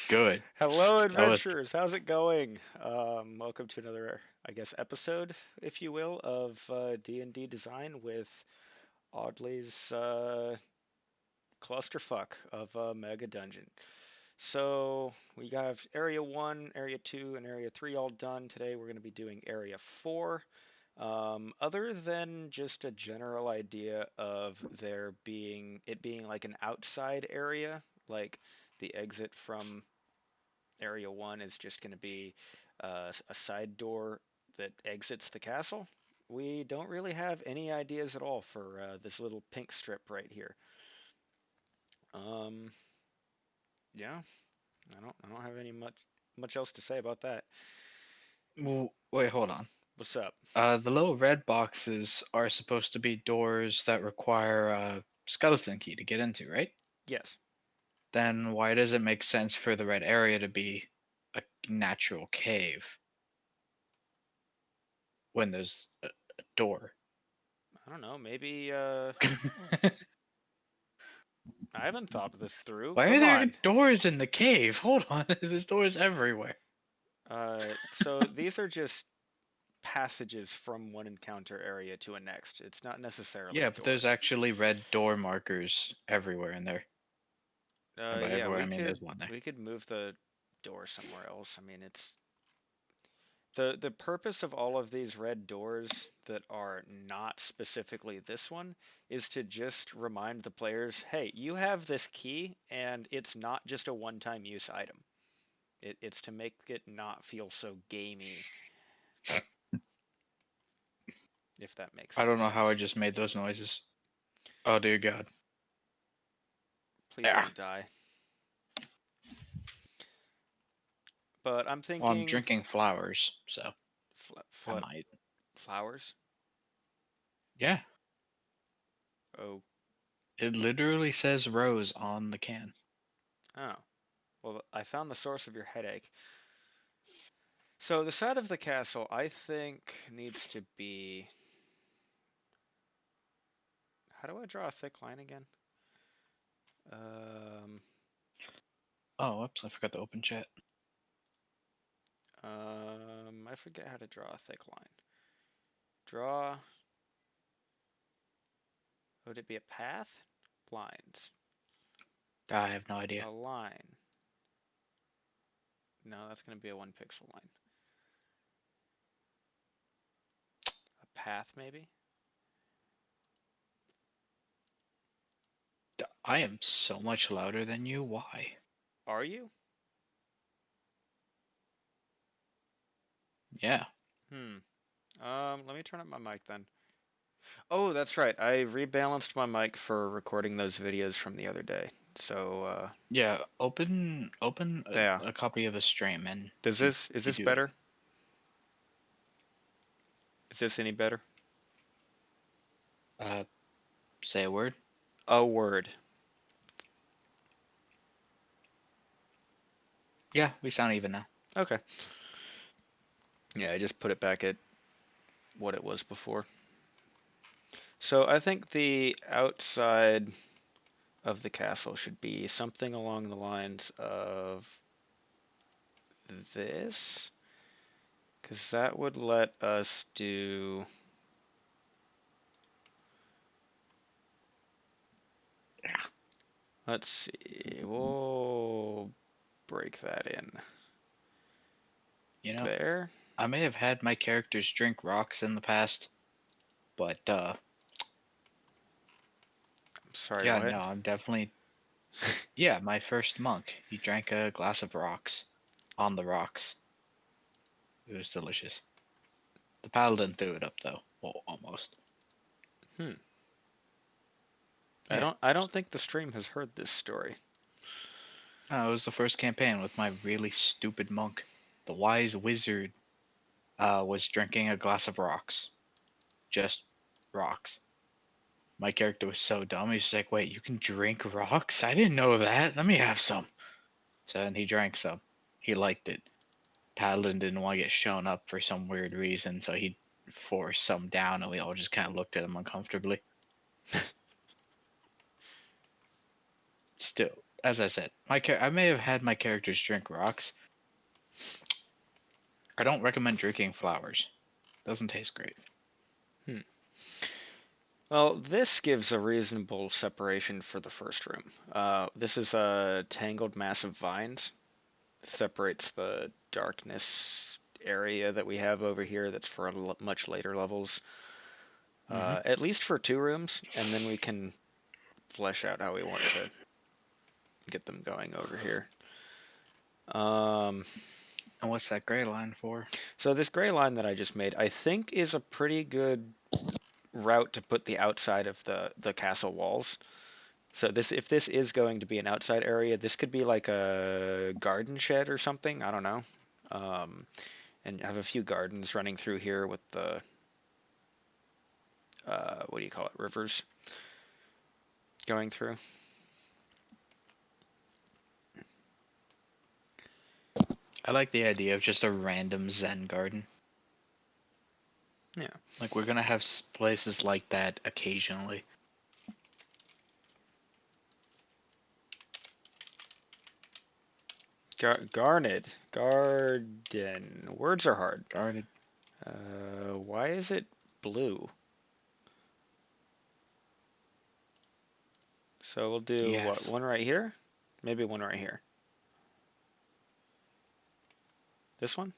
Good. Hello, That was adventurers. How's it going? Welcome to another, I guess, episode, if you will, of D&D Design with Audley's clusterfuck of a mega dungeon. So we have Area 1, Area 2, and Area 3 all done. Today we're going to be doing Area 4. Other than just a general idea of it being like an outside area, like the exit from Area 1 is just going to be a side door that exits the castle. We don't really have any ideas at all for this little pink strip right here. Um, yeah, I don't have any much else to say about that. well, wait, hold on. What's up? The little red boxes are supposed to be doors that require a skeleton key to get into, right? Yes. Then why does it make sense for the red area to be a natural cave when there's a door? I don't know. Maybe I haven't thought this through. Why are Come there on. doors in the cave? Hold on, there's doors everywhere. So these are just passages from one encounter area to a next. It's not necessarily Yeah, but there's doors. actually red door markers everywhere in there. And by Yeah, everywhere, I we mean could there's one there. we could move the door somewhere else. I mean, it's the purpose of all of these red doors that are not specifically this one is to just remind the players, hey, you have this key and it's not just a one-time use item. It's to make it not feel so gamey, if that makes I any don't know how I sense. just made those noises. Oh dear God. Please Yeah. don't die. But I'm Well, I'm thinking drinking flowers, so fl I fl might. flowers. Yeah, Oh, it literally says rose on the can. oh. Well, I found the source of your headache. So the side of the castle, I think, needs to be. How do I draw a thick line again? Um, Oh, whoops, I forgot to open chat. I forget how to draw a thick line. Draw. Would it be a path? Lines. I have no idea. A line. No, that's going to be a 1 pixel line. A path, maybe? I am so much louder than you. Why? Are you? Yeah. Hmm. Let me turn up my mic then. Oh, that's right. I rebalanced my mic for recording those videos from the other day. So, Yeah, open yeah. a copy of the stream and Does you this, is you this do it. better? Is this any better? Uh, say a word. A word. Yeah, we sound even now. Okay. Yeah, I just put it back at what it was before. So I think the outside of the castle should be something along the lines of this, because that would let us do. Yeah. Let's see. We'll break that in You know, there. I may have had my characters drink rocks in the past, but I'm sorry, yeah, what? no, I'm definitely. Yeah, my first monk, he drank a glass of rocks on the rocks. It was delicious. The paladin threw it up though. Well, almost. Hmm. I Yeah. don't. I don't think the stream has heard this story. It was the first campaign with my really stupid monk. The wise wizard was drinking a glass of rocks. Just rocks. My character was so dumb. He's like, wait, you can drink rocks? I didn't know that. Let me have some. So, and he drank some. He liked it. Paladin didn't want to get shown up for some weird reason, so he forced some down, and we all just kind of looked at him uncomfortably. Still, as I said, I may have had my characters drink rocks. I don't recommend drinking flowers. Doesn't taste great. Well, this gives a reasonable separation for the first room. This is a tangled mass of vines. Separates the darkness area that we have over here that's for much later levels. At least for 2 rooms, and then we can flesh out how we want to get them going over here. And what's that gray line for? So this gray line that I just made, I think is a pretty good route to put the outside of the castle walls. So if this is going to be an outside area, this could be like a garden shed or something. I don't know. And have a few gardens running through here with the what do you call it? Rivers going through. I like the idea of just a random Zen garden. Yeah. Like we're gonna have places like that occasionally. Garden. Words are hard. Garden. Why is it blue? So we'll do what? Yes. One right here? Maybe one right here. This one?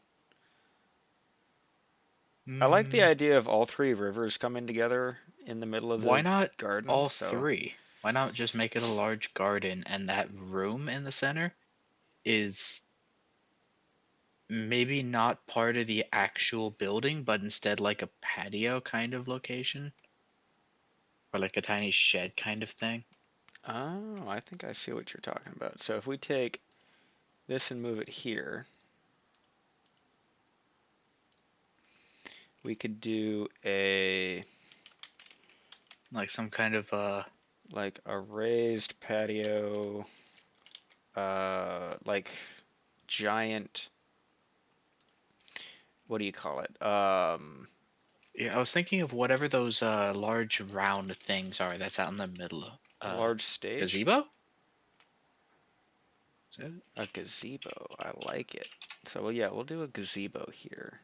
I like the idea of all 3 rivers coming together in the middle of Why the not garden. all So 3? Why not just make it a large garden and that room in the center is maybe not part of the actual building, but instead like a patio kind of location? Or like a tiny shed kind of thing? oh, I think I see what you're talking about. So if we take this and move it here, we could do Like some kind of like a raised patio, like giant, what do you call it? yeah, I was thinking of whatever those large round things are that's out in the middle of A large stage? gazebo? Is that it? A gazebo. I like it. So well, yeah, we'll do a gazebo here.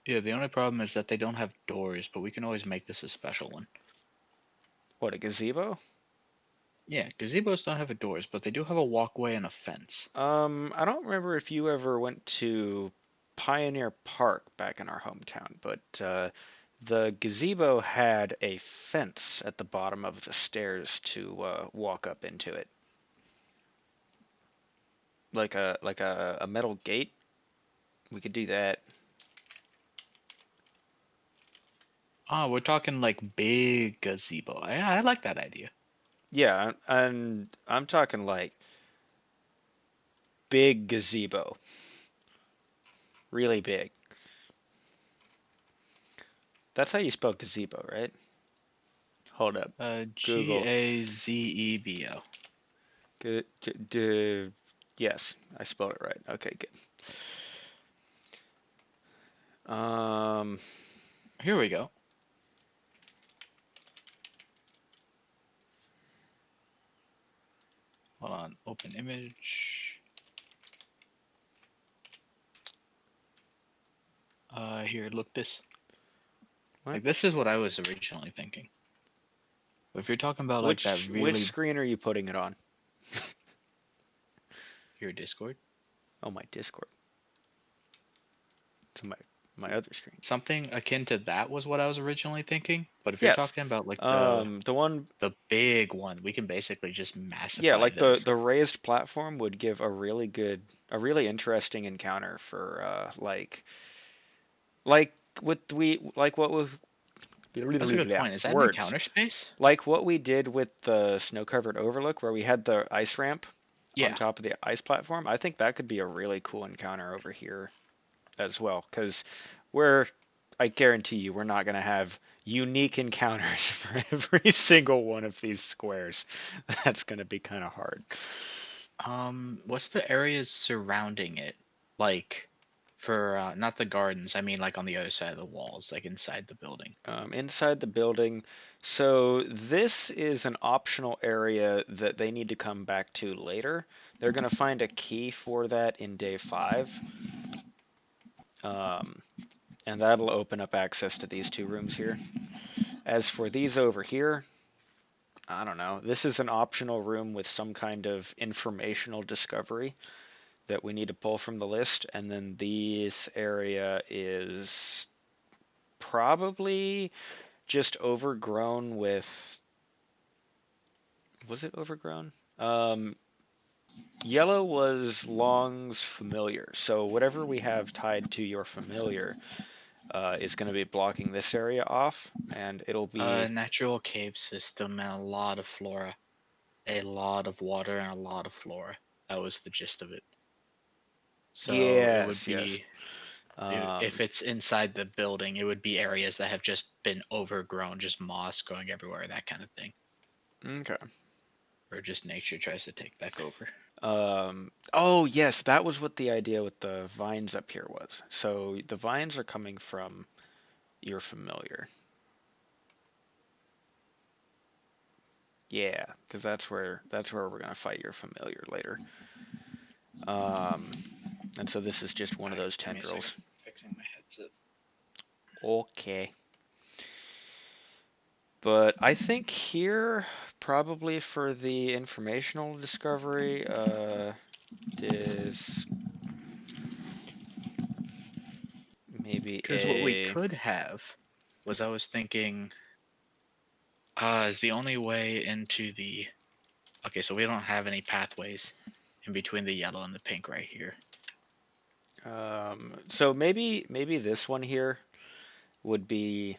Yeah, the only problem is that they don't have doors, but we can always make this a special one. What, a gazebo? Yeah, gazebos don't have doors, but they do have a walkway and a fence. I don't remember if you ever went to Pioneer Park back in our hometown, but the gazebo had a fence at the bottom of the stairs to walk up into it, like a metal gate. We could do that. Oh, we're talking like big gazebo. I like that idea. Yeah, and I'm talking like big gazebo, really big. That's how you spell gazebo, right? Hold up. Google. Gazebo. Yes, I spelled it right. Okay, good. Here we go. Hold on, open image. Here, look this. What? Like this is what I was originally thinking. But if you're talking about like that Which really screen are you putting it on? your Discord, Oh, my Discord. To my other screen. something akin to that was what I was originally thinking. But if you're Yes. talking about like The one. the big one, we can basically just Yeah, massify like the this. the raised platform would give a really interesting encounter for like what we That's a good point. Is that an words encounter space? like what we did with the snow-covered overlook where we had the ice ramp on Yeah. top of the ice platform. I think that could be a really cool encounter over here as well, because I guarantee you, we're not going to have unique encounters for every single one of these squares. That's going to be kind of hard. What's the areas surrounding it like For not the gardens, I mean like on the other side of the walls, like inside the building. Inside the building. So this is an optional area that they need to come back to later. They're going to find a key for that in day 5. Um, and that'll open up access to these 2 rooms here. As for these over here, I don't know. This is an optional room with some kind of informational discovery that we need to pull from the list. And then this area is probably just overgrown with. Was it overgrown? Yellow was Long's familiar, so whatever we have tied to your familiar is going to be blocking this area off, and it'll be. Natural cave system and a lot of flora, a lot of water and a lot of flora. That was the gist of it. So it would Yes, yes. be if Um, it's inside the building, it would be areas that have just been overgrown, just moss growing everywhere, that kind of thing, okay. or just nature tries to take back over. Oh, yes, that was what the idea with the vines up here was. So the vines are coming from your familiar. Yeah, because that's where we're gonna fight your familiar later. Um, and so this is just one of Alright, those give me a second. tendrils. Fixing my headset. Okay. But I think here, probably for the informational discovery, is maybe Because what we a. could have was I was thinking, is the only way into the. Okay, so we don't have any pathways in between the yellow and the pink right here. So maybe this one here would be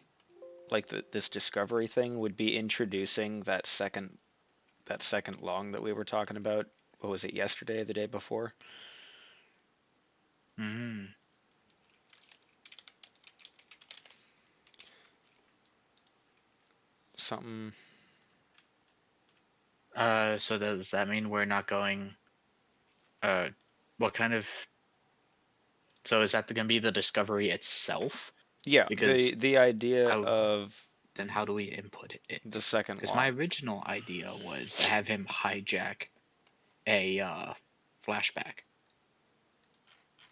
like this discovery thing would be introducing that second long that we were talking about. What was it, yesterday, the day before? Mm. Something. So does that mean we're not going? Uh, what kind of? So is that going to be the discovery itself? Yeah, Because the idea how of then how do we input it? the second Because my long. original idea was to have him hijack a flashback.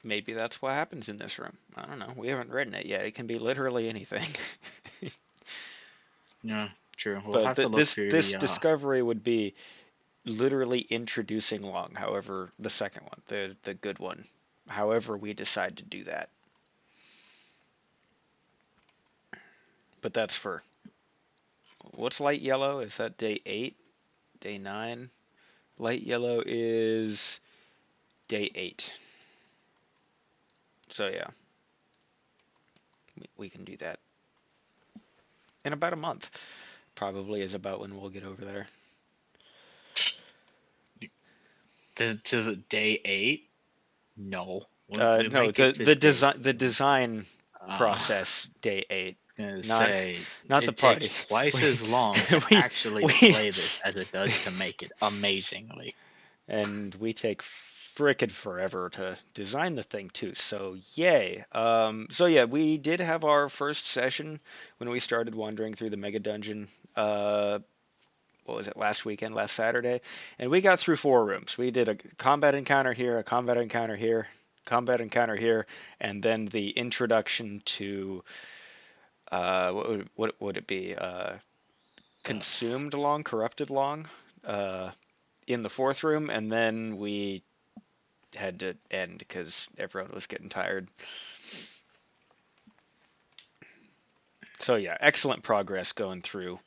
Maybe that's what happens in this room. I don't know. We haven't written it yet. It can be literally anything. Yeah, true. We'll But have to look through this the. discovery would be literally introducing Long. However, the second one, the good one. However, we decide to do that. But that's for what's light yellow? Is that day 8, day 9? Light yellow is day 8. So yeah, we can do that in about a month. Probably is about when we'll get over there. To the day 8. No, we No, might get to the day. design Uh, process day 8, gonna not say not the it party. takes twice We as long to we actually we play this as it does to make it amazingly. and we take frickin' forever to design the thing too. So yay. So yeah, we did have our first session when we started wandering through the mega dungeon. What was it, last weekend, last Saturday, and we got through 4 rooms. We did a combat encounter here, a combat encounter here, combat encounter here, and then the introduction to what would it be? Consumed long, corrupted long, uh, in the 4th room, and then we had to end because everyone was getting tired. So yeah, excellent progress going through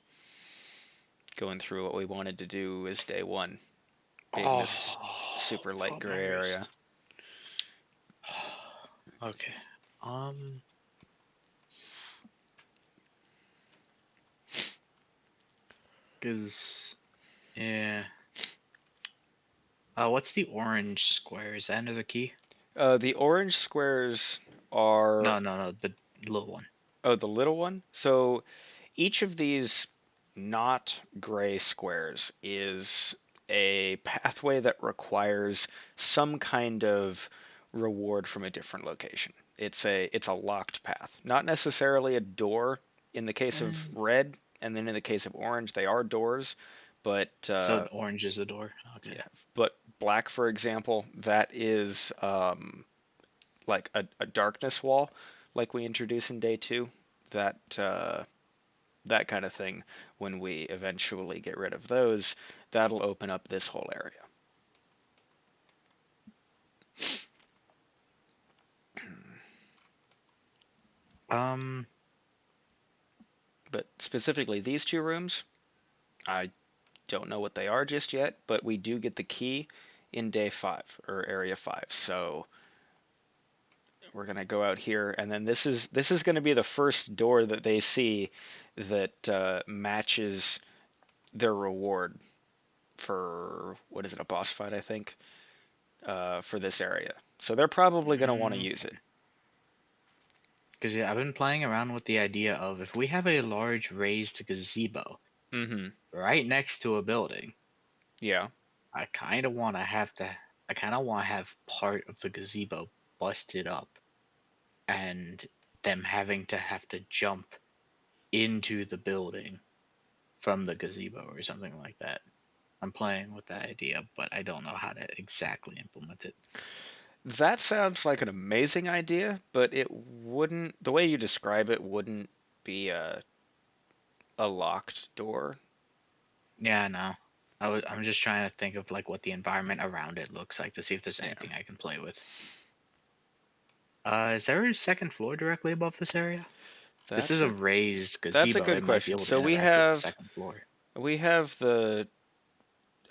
what we wanted to do as day 1, being this Oh, super light oh my gray area. wrist. Okay. Um. Cause yeah. What's the orange square? Is that another key? The orange squares are. No, no, no. The little one. Oh, the little one. So each of these not gray squares is a pathway that requires some kind of reward from a different location. It's a locked path, not necessarily a door in the case of Eh, red, and then in the case of orange, they are doors, but so orange is the door. Okay. yeah, but black, for example, that is like a darkness wall, like we introduce in day two. That that kind of thing. When we eventually get rid of those, that'll open up this whole area. Um. But specifically these two rooms, I don't know what they are just yet, but we do get the key in day 5 or area 5. So we're gonna go out here, and then this is gonna be the first door that they see that matches their reward for what is it, a boss fight, I think, for this area. So they're probably gonna want to use it. Because yeah, I've been playing around with the idea of if we have a large raised gazebo Mm-hmm. right next to a building, Yeah. I kind of want to have to. I kind of want to have part of the gazebo busted up, and them having to have to jump into the building from the gazebo or something like that. I'm playing with that idea, but I don't know how to exactly implement it. That sounds like an amazing idea, but it wouldn't, the way you describe it wouldn't be a locked door. Yeah, I know. I'm just trying to think of like what the environment around it looks like to see if there's Yeah. anything I can play with. Is there a second floor directly above this area? This is That's a a raised that's a gazebo. good It might be question. able to So we interact with the have second floor. we have the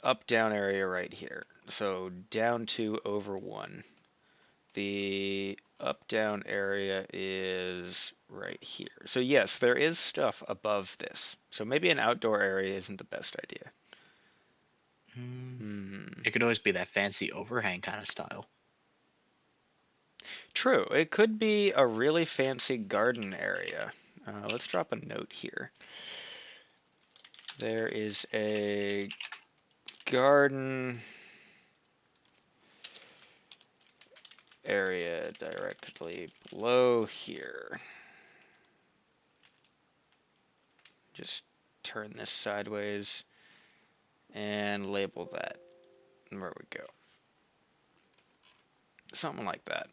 up down area right here. So down 2 over 1. The up down area is right here. So yes, there is stuff above this. So maybe an outdoor area isn't the best idea. It could always be that fancy overhang kind of style. True. It could be a really fancy garden area. Let's drop a note here. There is a garden area directly below here. Just turn this sideways and label that. And where we go. Something like that.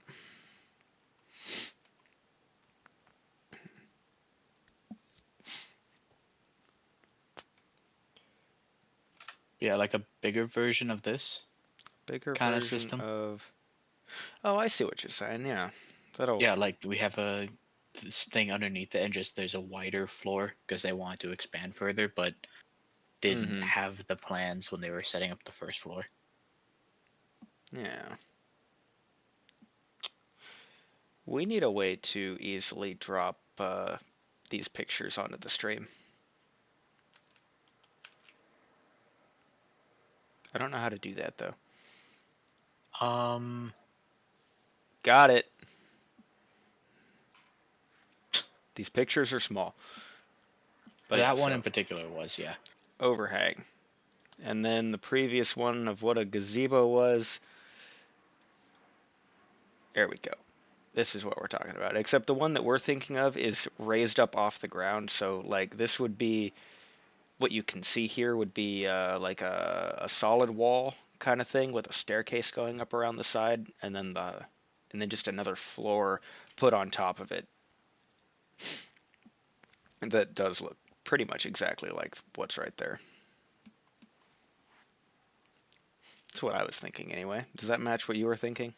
Yeah, like a bigger version of this Bigger kind of version system. of. Oh, I see what you're saying. Yeah, that'll. Yeah, like we have a this thing underneath it, and just there's a wider floor because they wanted to expand further, but didn't Mm-hmm. have the plans when they were setting up the first floor. Yeah. We need a way to easily drop these pictures onto the stream. I don't know how to do that though. Um, Got it. These pictures are small. But yeah, that one in so particular was, yeah. overhang. And then the previous one of what a gazebo was. There we go. This is what we're talking about. Except the one that we're thinking of is raised up off the ground. So like this would be what you can see here would be like a solid wall kind of thing with a staircase going up around the side, and then just another floor put on top of it. That does look pretty much exactly like what's right there. That's what I was thinking anyway. Does that match what you were thinking?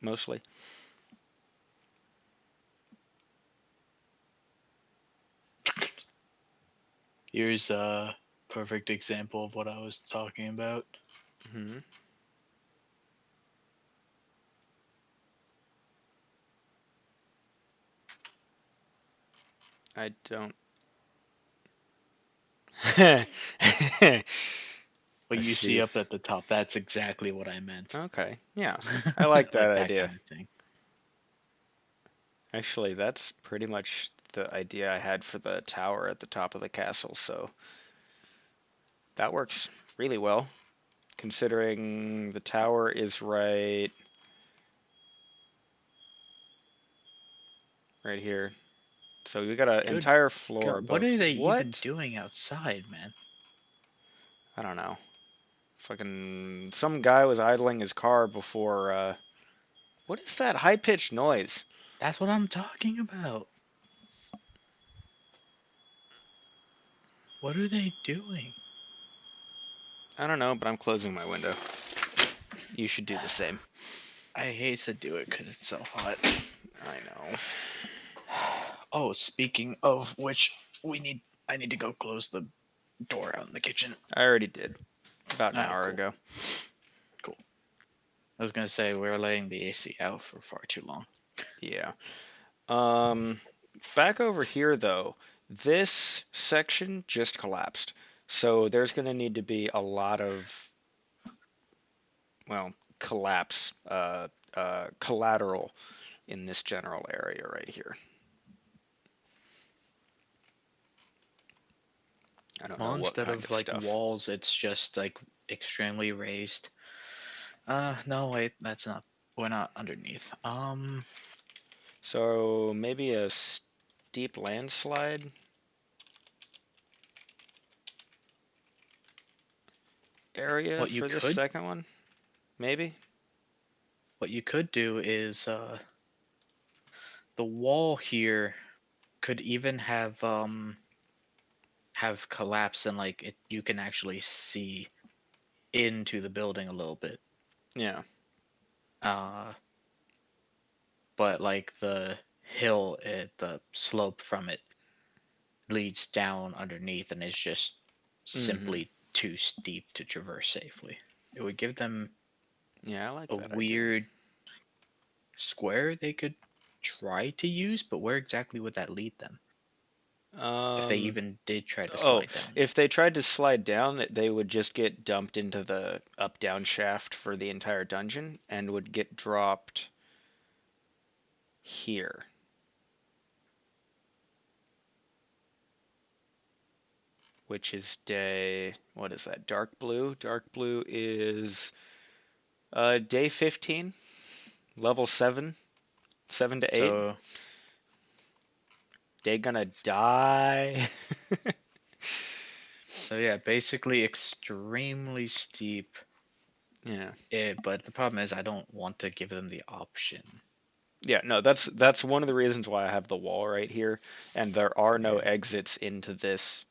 Mostly. Here's a perfect example of what I was talking about. Hmm. I don't. What I you see see. up at the top, that's exactly what I meant. Okay. Yeah. I like that Like that idea. kind of thing. Actually, that's pretty much the idea I had for the tower at the top of the castle, so that works really well, considering the tower is right right here. So we got an Good entire floor God, what above. are they even What? doing outside, man? I don't know. Fucking some guy was idling his car before. What is that high pitched noise? That's what I'm talking about. What are they doing? I don't know, but I'm closing my window. You should do the same. I hate to do it because it's so hot. I know. Oh, speaking of which, I need to go close the door out in the kitchen. I already did about an Oh, hour cool, ago. cool. I was gonna say we're laying the AC out for far too long. Yeah. Um, Back over here though, this section just collapsed. So there's going to need to be a lot of, well, collapse, collateral in this general area right here. I don't know Well, what instead kind of of like stuff. walls, it's just like extremely raised. No, wait, that's not. We're not underneath. So maybe a steep landslide area what you for this could, second one, maybe? what you could do is, the wall here could even have collapsed and like it, you can actually see into the building a little bit. Yeah. Uh, but like the hill, the slope from it leads down underneath and is just Mm-hmm. simply too steep to traverse safely. It would give them Yeah, I like a that idea. weird square they could try to use, but where exactly would that lead them? If they Um, even did try to Oh, slide down if they tried to slide down, they would just get dumped into the up-down shaft for the entire dungeon and would get dropped here, which is day, what is that? Dark blue? Dark blue is day 15, level 7, 7 to 8. so They gonna die. so yeah, basically extremely steep. Yeah. But the problem is I don't want to give them the option. Yeah, no, that's one of the reasons why I have the wall right here, and there are no Yeah. exits into this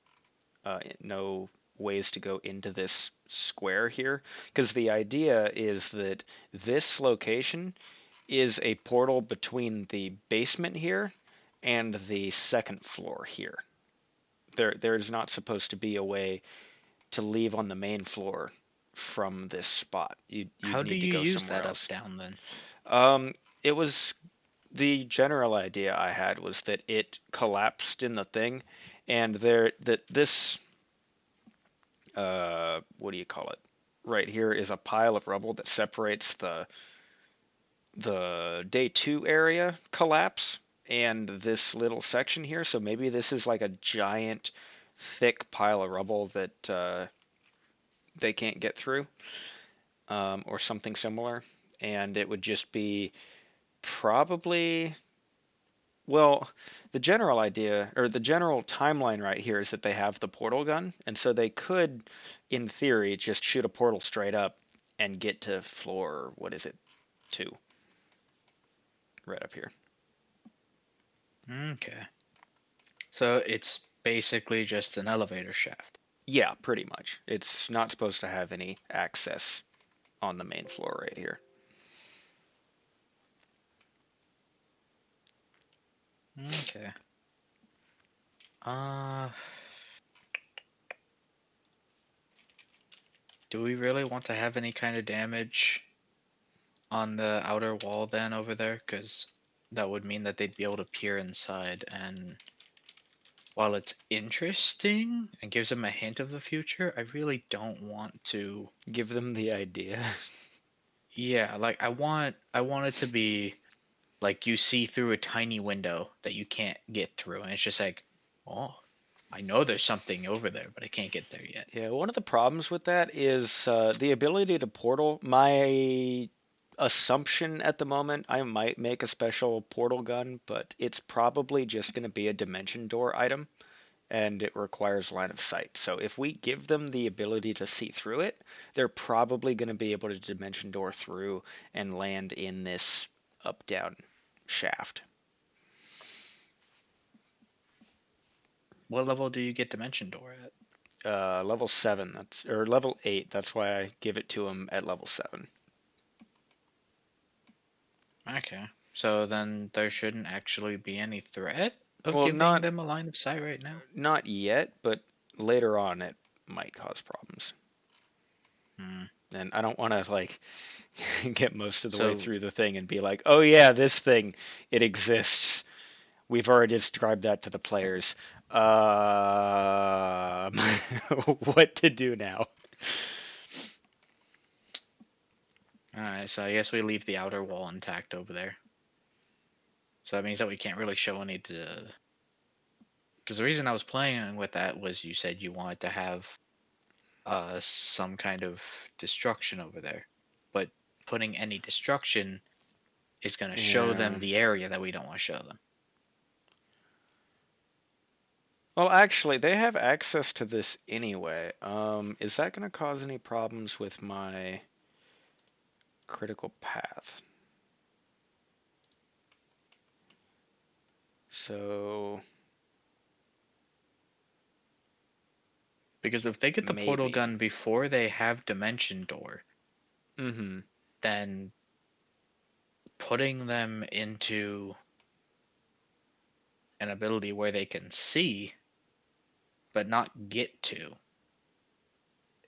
no ways to go into this square here, because the idea is that this location is a portal between the basement here and the second floor here. There's not supposed to be a way to leave on the main floor from this spot. You'd How do need to you go use somewhere that up else. down then? It was the general idea I had was that it collapsed in the thing, and there that this what do you call it? Right here is a pile of rubble that separates the day 2 area collapse and this little section here. So maybe this is like a giant, thick pile of rubble that they can't get through, or something similar. And it would just be probably, well, the general idea or the general timeline right here is that they have the portal gun, and so they could, in theory, just shoot a portal straight up and get to floor, what is it, 2, right up here. Okay. So it's basically just an elevator shaft. Yeah, pretty much. It's not supposed to have any access on the main floor right here. Okay. Uh, do we really want to have any kind of damage on the outer wall then over there? Because that would mean that they'd be able to peer inside, and while it's interesting and gives them a hint of the future, I really don't want to. Give them the idea. Yeah, like I want it to be like you see through a tiny window that you can't get through, and it's just like, oh, I know there's something over there, but I can't get there yet. Yeah, one of the problems with that is the ability to portal. My assumption at the moment, I might make a special portal gun, but it's probably just going to be a dimension door item, and it requires line of sight. So if we give them the ability to see through it, they're probably going to be able to dimension door through and land in this up-down shaft. What level do you get Dimension Door at? Level 7, or level 8. That's why I give it to them at level 7. Okay. So then there shouldn't actually be any threat of Well, giving them a line of sight right now? not yet, but later on it might cause problems. And I don't want to like get most of the way So through the thing and be like, "Oh yeah, this thing, it exists. We've already described that to the players. What to do now?" alright, so I guess we leave the outer wall intact over there. So that means that we can't really show any because the reason I was playing with that was you said you wanted to have some kind of destruction over there. But putting any destruction is going to show them Yeah. the area that we don't want to show them. Well, actually, they have access to this anyway. Is that going to cause any problems with my critical path? So Because if they get the portal maybe. gun before they have Dimension Door, Mm-hmm. then putting them into an ability where they can see but not get to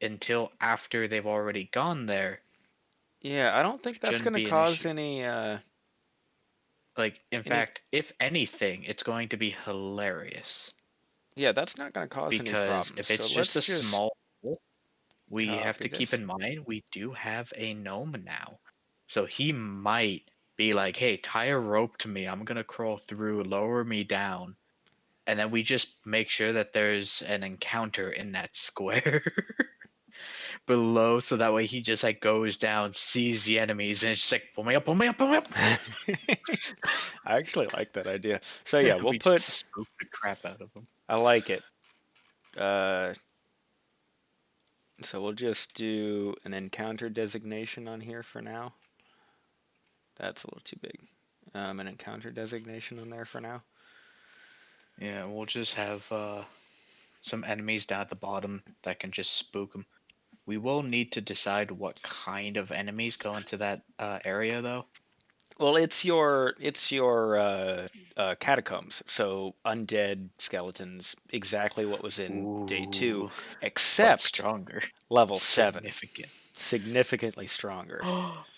until after they've already gone there Yeah, I don't think that's shouldn't going to be an cause issue. any Like, in any. fact, if anything, it's going to be hilarious. Yeah, that's not going to cause any Because problems. if So it's just let's a just small hole, we have copy to keep this. in mind we do have a gnome now. So he might be like, hey, tie a rope to me. I'm going to crawl through, lower me down. And then we just make sure that there's an encounter in that square below. So that way he just like goes down, sees the enemies, and it's just like, pull me up, pull me up, pull me up. I actually like that idea. So yeah, we'll We just put. spook the crap out of him. I like it. Uh, so we'll just do an encounter designation on here for now. That's a little too big. An encounter designation on there for now. Yeah, we'll just have some enemies down at the bottom that can just spook them. We will need to decide what kind of enemies go into that area, though. Well, it's your catacombs. So undead skeletons, exactly what was in day 2, Ooh, but except stronger. level 7, Significant. significantly stronger.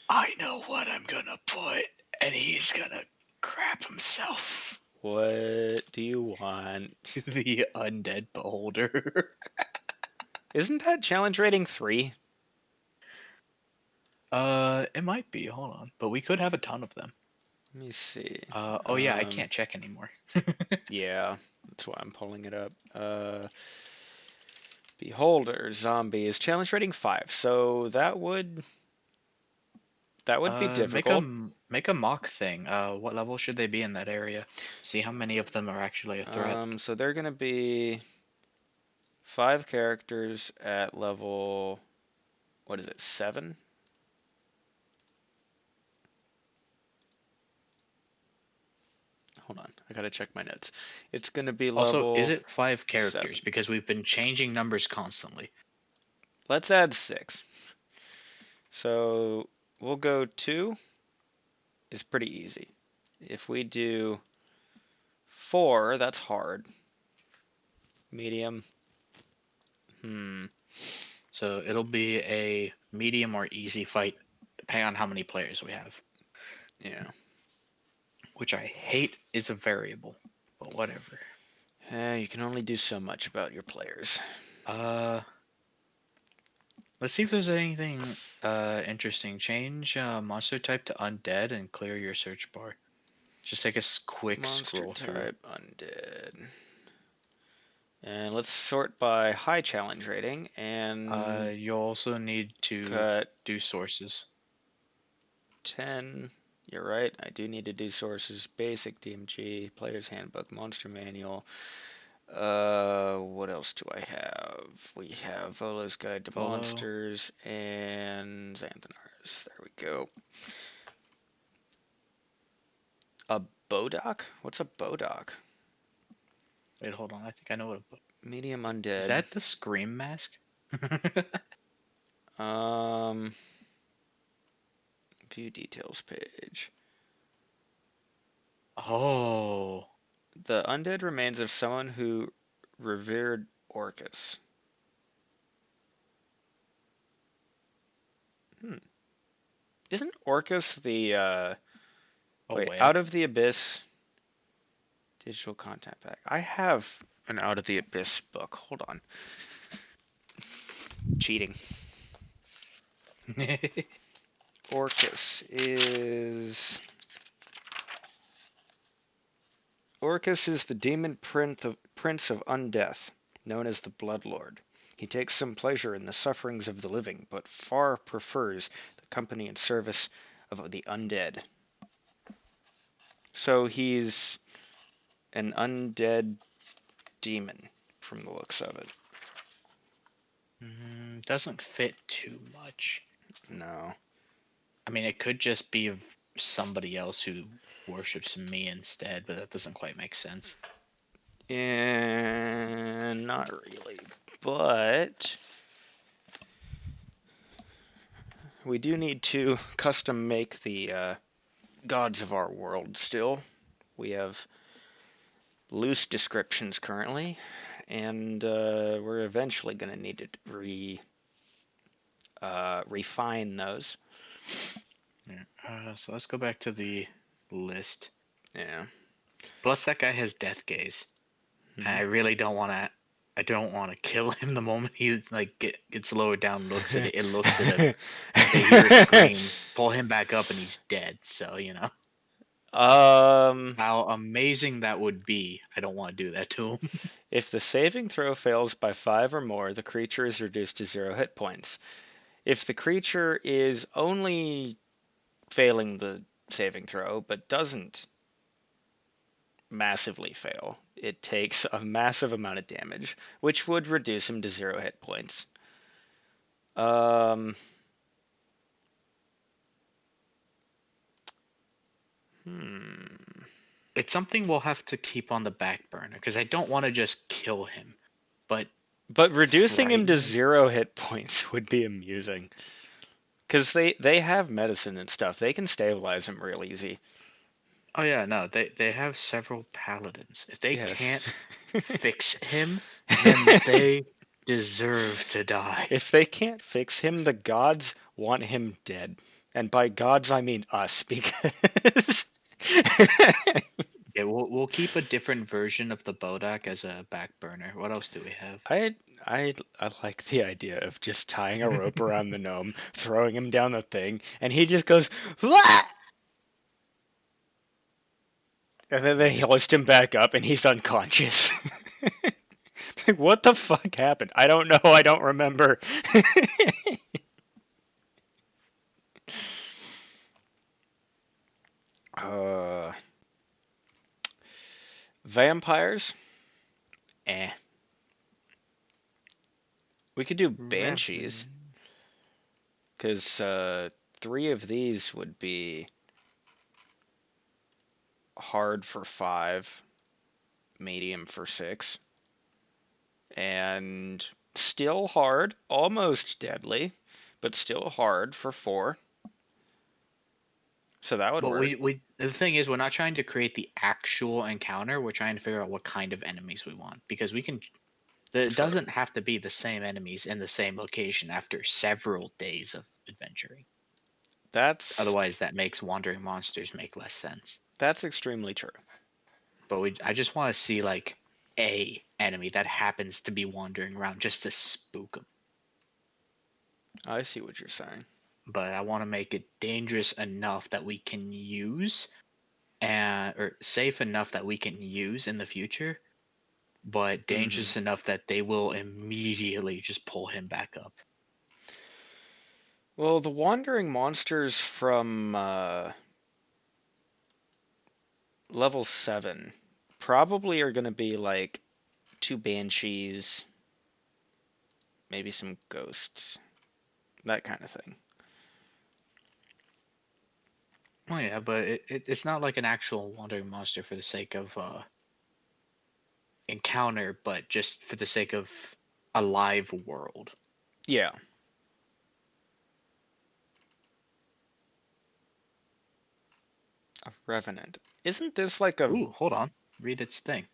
I know what I'm gonna put, and he's gonna crap himself. What do you want? The undead beholder. Isn't that challenge rating 3? It might be. Hold on, but we could have a ton of them. Let me see. Oh yeah, I can't check anymore. Yeah, that's why I'm pulling it up. Beholder zombies challenge rating 5. So that would be Make a difficult. make a mock thing. What level should they be in that area? See how many of them are actually a threat. So they're gonna be 5 characters at level, what is it, 7? Hold on, I gotta check my notes. It's gonna be Also, is level it 5 characters? 7. Because we've been changing numbers constantly. Let's add 6. So we'll go 2 is pretty easy. If we do 4, that's hard. Medium. So it'll be a medium or easy fight, depending on how many players we have. Yeah. Which I hate is a variable, but whatever. You can only do so much about your players. Let's see if there's anything interesting. Change monster type to undead and clear your search bar. Just take a quick Monster scroll through. type undead. And let's sort by high challenge rating and You'll also need to cut do sources. 10. You're right. I do need to do sources. Basic DMG, Player's Handbook, Monster Manual. What else do I have? We have Volo's Guide to Volo. Monsters and Xanthanars. There we go. A Bodoc? What's a Bodoc? Wait, hold on. I think I know what Medium undead. Is that the Scream mask? View details page. Oh. The undead remains of someone who revered Orcus. Isn't Orcus the wait, whale? Out of the Abyss digital content pack? I have an Out of the Abyss book. Hold on. Cheating. Orcus is the demon prince of undeath, known as the Bloodlord. He takes some pleasure in the sufferings of the living, but far prefers the company and service of the undead. So he's an undead demon, from the looks of it. Doesn't fit too much. No. I mean, it could just be somebody else who worships me instead, but that doesn't quite make sense. And not really, but we do need to custom make the gods of our world still. We have loose descriptions currently, and we're eventually going to need to refine those. Yeah. So let's go back to the list. Yeah. Plus, that guy has death gaze. Mm-hmm. I really don't want to. I don't want to kill him the moment he gets lowered down, looks at it. It looks at him. They hear a scream, pull him back up, and he's dead. So how amazing that would be. I don't want to do that to him. If the saving throw fails by 5 or more, the creature is reduced to 0 hit points. If the creature is only failing the saving throw but doesn't massively fail, it takes a massive amount of damage, which would reduce him to 0 hit points. It's something we'll have to keep on the back burner because I don't want to just kill him, but reducing him to 0 hit points would be amusing. Because they have medicine and stuff. They can stabilize him real easy. Oh yeah, no, they have several paladins. If they can't fix him, then they deserve to die. If they can't fix him, the gods want him dead. And by gods, I mean us, because... Yeah, we'll keep a different version of the Bodak as a back burner. What else do we have? I like the idea of just tying a rope around the gnome, throwing him down the thing, and he just goes, "Wah!" And then they hoist him back up, and he's unconscious. Like, what the fuck happened? I don't know. I don't remember. Vampires? We could do banshees. Because 3 of these would be hard for 5, medium for 6, and still hard, almost deadly, but still hard for 4. So that would work. But the thing is, we're not trying to create the actual encounter. We're trying to figure out what kind of enemies we want, because we can. It doesn't have to be the same enemies in the same location after several days of adventuring. Otherwise, that makes wandering monsters make less sense. That's extremely true. But I just want to see like a enemy that happens to be wandering around just to spook them. I see what you're saying. But I want to make it dangerous enough that we can use, or safe enough that we can use in the future, but dangerous enough that they will immediately just pull him back up. Well, the wandering monsters from level 7 probably are going to be like 2 banshees, maybe some ghosts, that kind of thing. Oh yeah, but it's not like an actual wandering monster for the sake of encounter, but just for the sake of a live world. Yeah. A revenant. Isn't this like a Ooh, hold on. Read its thing.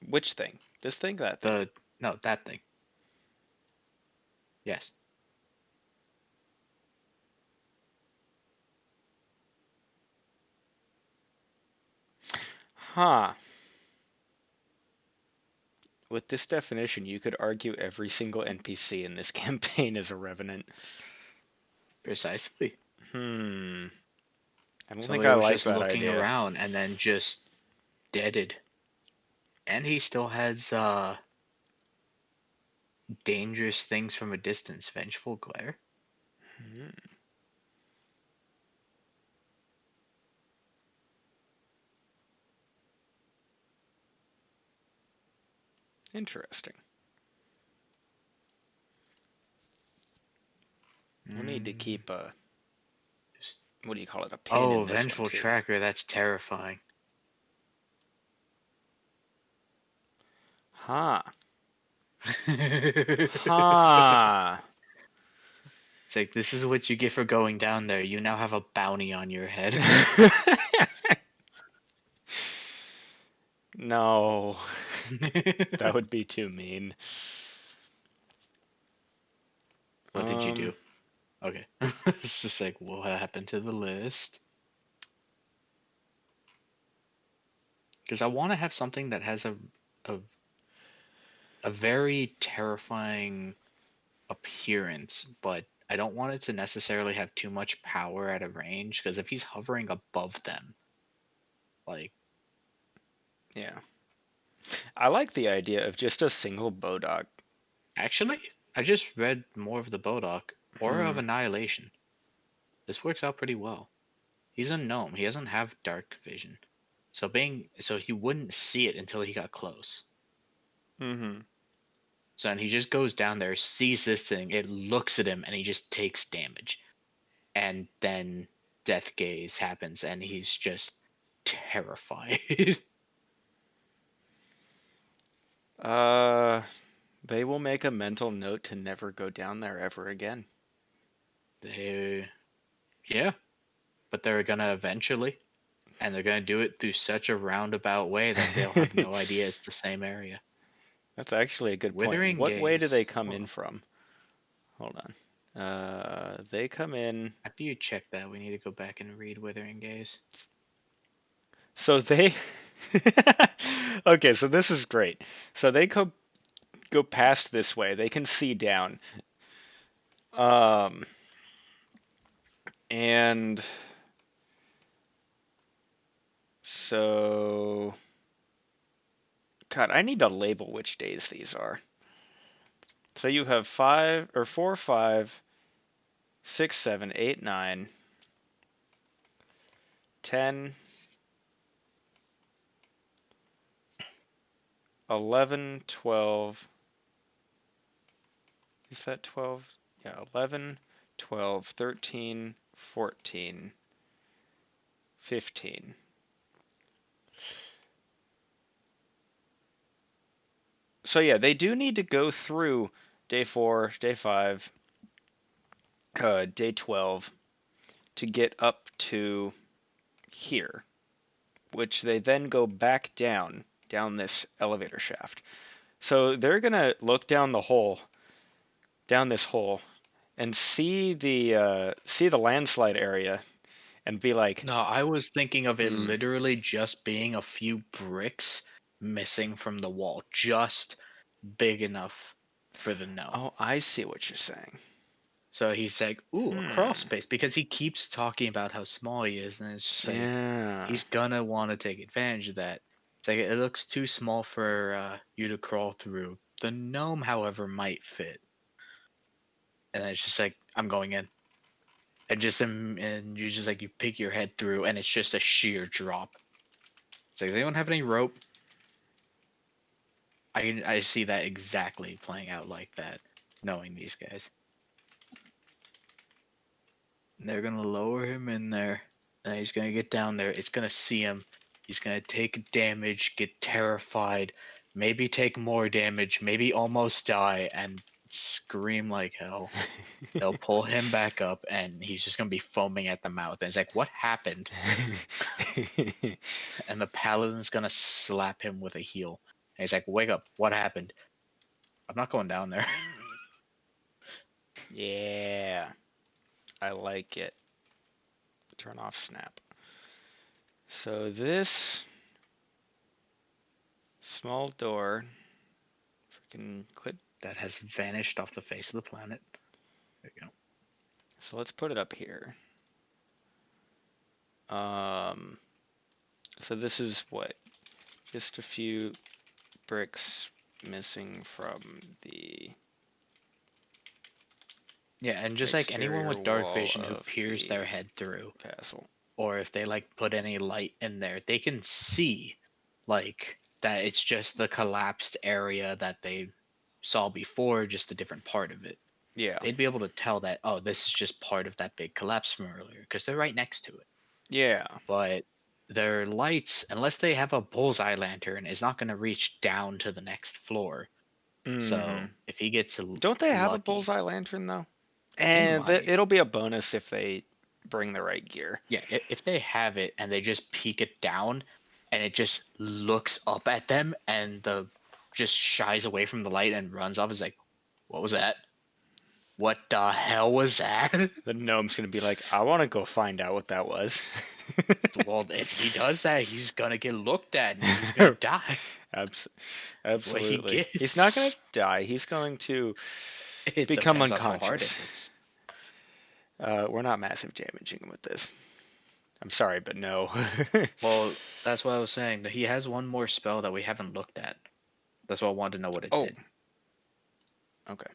which thing? This thing, that thing? The no, that thing. Yes. Huh. With this definition, you could argue every single NPC in this campaign is a revenant. Precisely. Hmm. I don't think Somebody I was like just that looking idea. around and then just deaded. And he still has dangerous things from a distance. Vengeful glare. Hmm. Interesting. We'll need to Mm, keep a, just- what do you call it, a pin oh, in this one vengeful too. tracker. That's terrifying. Huh. It's Huh. like this is what you get for going down there. You now have a bounty on your head. No. That would be too mean. What did you Um, do? Okay. It's just like what happened to the list? Because I want to have something that has a a very terrifying appearance, but I don't want it to necessarily have too much power at a range. Because if he's hovering above them, like yeah. I like the idea of just a single Bodog. actually, I just read more of the Bodok Aura Hmm. of Annihilation. This works out pretty well. He's a gnome. He doesn't have dark vision. So he wouldn't see it until he got close. Mm-hmm. So then he just goes down there, sees this thing, it looks at him, and he just takes damage. And then Death Gaze happens, and he's just terrified. Uh, they will make a mental note to never go down there ever again. they, yeah, but they're gonna eventually, and they're gonna do it through such a roundabout way that they'll have no idea it's the same area. That's actually a good point. Withering What way do Gaze. they come Hold in on. from? Hold on. They come in. After you check that, we need to go back and read Withering Gaze. So they. Okay, so this is great. So they go past this way. They can see down. Um, and so, God, I need to label which days these are. So you have 5 or 4, 5, 6, 7, 8, 9, 10, 11, 12. Is that 12? Yeah, 11, 12, 13, 14, 15. So yeah, they do need to go through day 4, day 5, day 12 to get up to here, which they then go back down this elevator shaft. So they're gonna look down this hole, and see the landslide area, and be like, No, I was thinking of it hmm, literally just being a few bricks missing from the wall, just big enough for the gnome. oh, I see what you're saying. So he's like, ooh, a crawl Hmm, space, because he keeps talking about how small he is, and it's just like, yeah, he's gonna want to take advantage of that. It's like, it looks too small for you to crawl through. The gnome, however, might fit. And then it's just like, I'm going in. and you just like you peek your head through, and it's just a sheer drop. It's like, does anyone have any rope? I see that exactly playing out like that, knowing these guys. And they're gonna lower him in there, and he's gonna get down there. It's gonna see him. He's gonna take damage, get terrified, maybe take more damage, maybe almost die, and scream like hell. They'll pull him back up, and he's just gonna be foaming at the mouth. And it's like, what happened? And the paladin's gonna slap him with a heel. And he's like, wake up, what happened? I'm not going down there. Yeah, I like it. Turn off snap. So this small door, freaking quit. That has vanished off the face of the planet. There you go. So let's put it up here. So this is what? Just a few bricks missing from the Yeah, and just like anyone exterior with dark wall vision who of peers the their head through, castle. or if they like put any light in there, they can see like that it's just the collapsed area that they saw before, just a different part of it. Yeah. They'd be able to tell that, oh, this is just part of that big collapse from earlier, because they're right next to it. Yeah. But their lights, unless they have a bullseye lantern, is not going to reach down to the next floor. Mm-hmm. So if he gets Don't they have a lucky, bullseye lantern though? they And might. it'll be a bonus if they bring the right gear. Yeah, if they have it and they just peek it down and it just looks up at them and the just shies away from the light and runs off, it's like, what was that? What the hell was that? The gnome's gonna be like, I want to go find out what that was. Well, if he does that, he's gonna get looked at and he's gonna die. That's what he Absolutely. gets. He's not gonna die. He's going to It become depends on how hard unconscious. it is. We're not massive damaging with this. I'm sorry, but no. Well, that's what I was saying. That he has one more spell that we haven't looked at. That's why I wanted to know what it Oh, did. okay.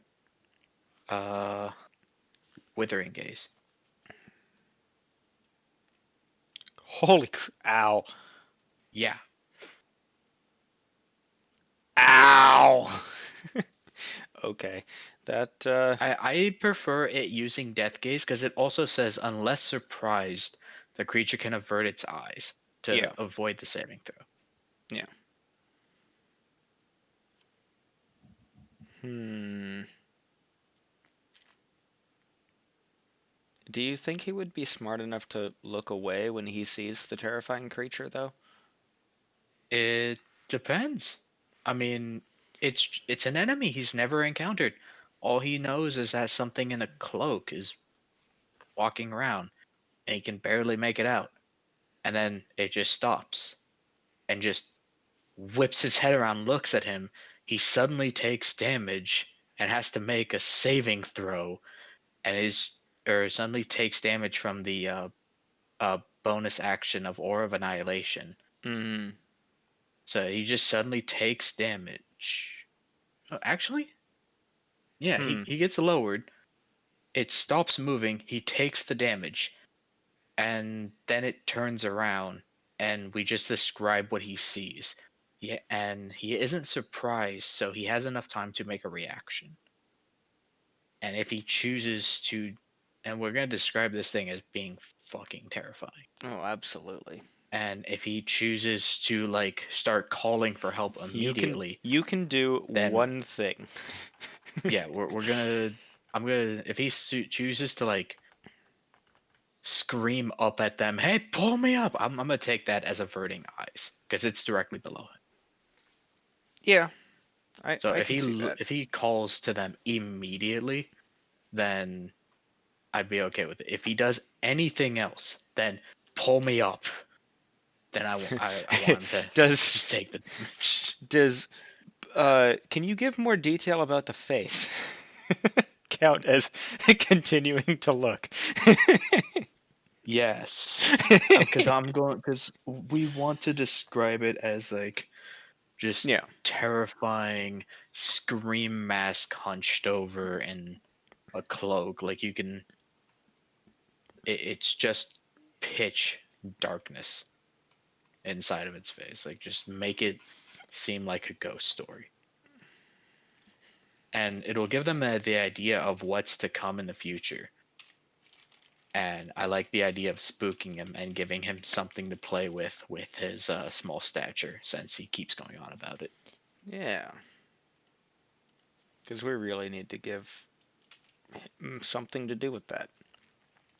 Withering Gaze. Ow. Yeah. Ow. Okay. That I prefer it using Death Gaze because it also says, unless surprised, the creature can avert its eyes to yeah. avoid the saving throw. Yeah. Hmm. Do you think he would be smart enough to look away when he sees the terrifying creature, though? It depends. I mean, it's an enemy he's never encountered. All he knows is that something in a cloak is walking around, and he can barely make it out. And then it just stops and just whips his head around, looks at him. He suddenly takes damage and has to make a saving throw, and is or suddenly takes damage from the bonus action of Aura of Annihilation. Hmm. So he just suddenly takes damage. Actually, yeah, Hmm. he gets lowered. It stops moving. He takes the damage, and then it turns around, and we just describe what he sees. Yeah, and he isn't surprised, so he has enough time to make a reaction. And if he chooses to, and we're gonna describe this thing as being fucking terrifying. Oh, absolutely. And if he chooses to like start calling for help immediately, You can do then one thing. yeah, we're gonna. I'm gonna if he chooses to like scream up at them, "Hey, pull me up!" I'm gonna take that as averting eyes because it's directly below it. Yeah, So I can see that. if he calls to them immediately, then I'd be okay with it. If he does anything else, then pull me up. Then I want him to Does just take the damage. does can you give more detail about the face? Count as continuing to look. Yes, because we want to describe it as like just Yeah. terrifying scream mask hunched over in a cloak. Like you can it's just pitch darkness inside of its face. Like just make it seem like a ghost story. And it'll give them the idea of what's to come in the future. And I like the idea of spooking him and giving him something to play with his small stature, since he keeps going on about it. Yeah. Because we really need to give him something to do with that.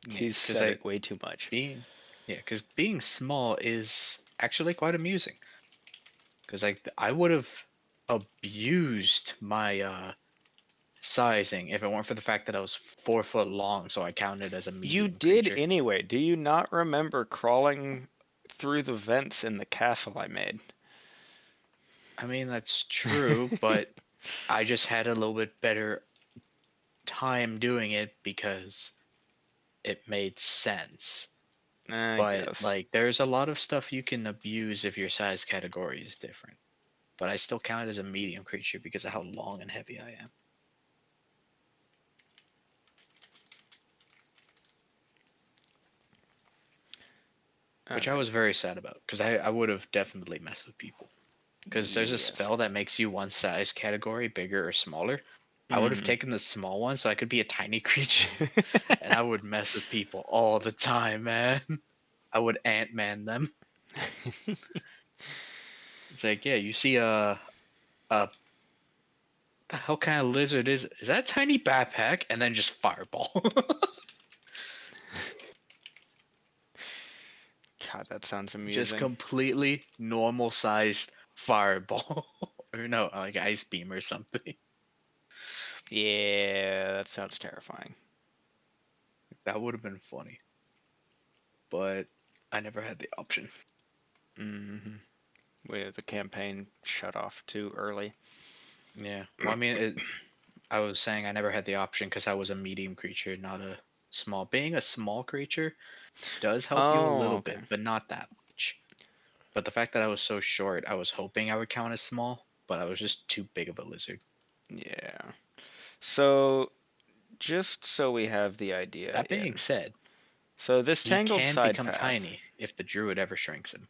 Yeah, He's because said it way too much. being small is actually quite amusing. Because I would have abused my sizing if it weren't for the fact that I was 4 foot long, so I counted as a You medium did creature. anyway. Do you not remember crawling through the vents in the castle I made? I mean, that's true, but I just had a little bit better time doing it because it made sense. I But guess. like, there's a lot of stuff you can abuse if your size category is different. But I still count it as a medium creature because of how long and heavy I am. Which I Alright. was very sad about because I would have definitely messed with people. Because there's a Yes. spell that makes you one size category bigger or smaller. I would have Mm. taken the small one so I could be a tiny creature, and I would mess with people all the time, man. I would Ant-Man them. It's like, yeah, you see a the hell kind of lizard is that a tiny backpack? And then just fireball. God, that sounds Just amusing. completely normal sized fireball. Or no, like ice beam or something. Yeah, that sounds terrifying. That would have been funny. But I never had the option. Mm-hmm. With the campaign shut off too early. Yeah. Well, I mean, I was saying I never had the option because I was a medium creature, not a small. Being a small creature does help you a Oh, little okay. bit, but not that much. But the fact that I was so short, I was hoping I would count as small, but I was just too big of a lizard. Yeah. So, just so we have the idea That being in. said, So, this he tangled can side become path. tiny if the druid ever shrinks him.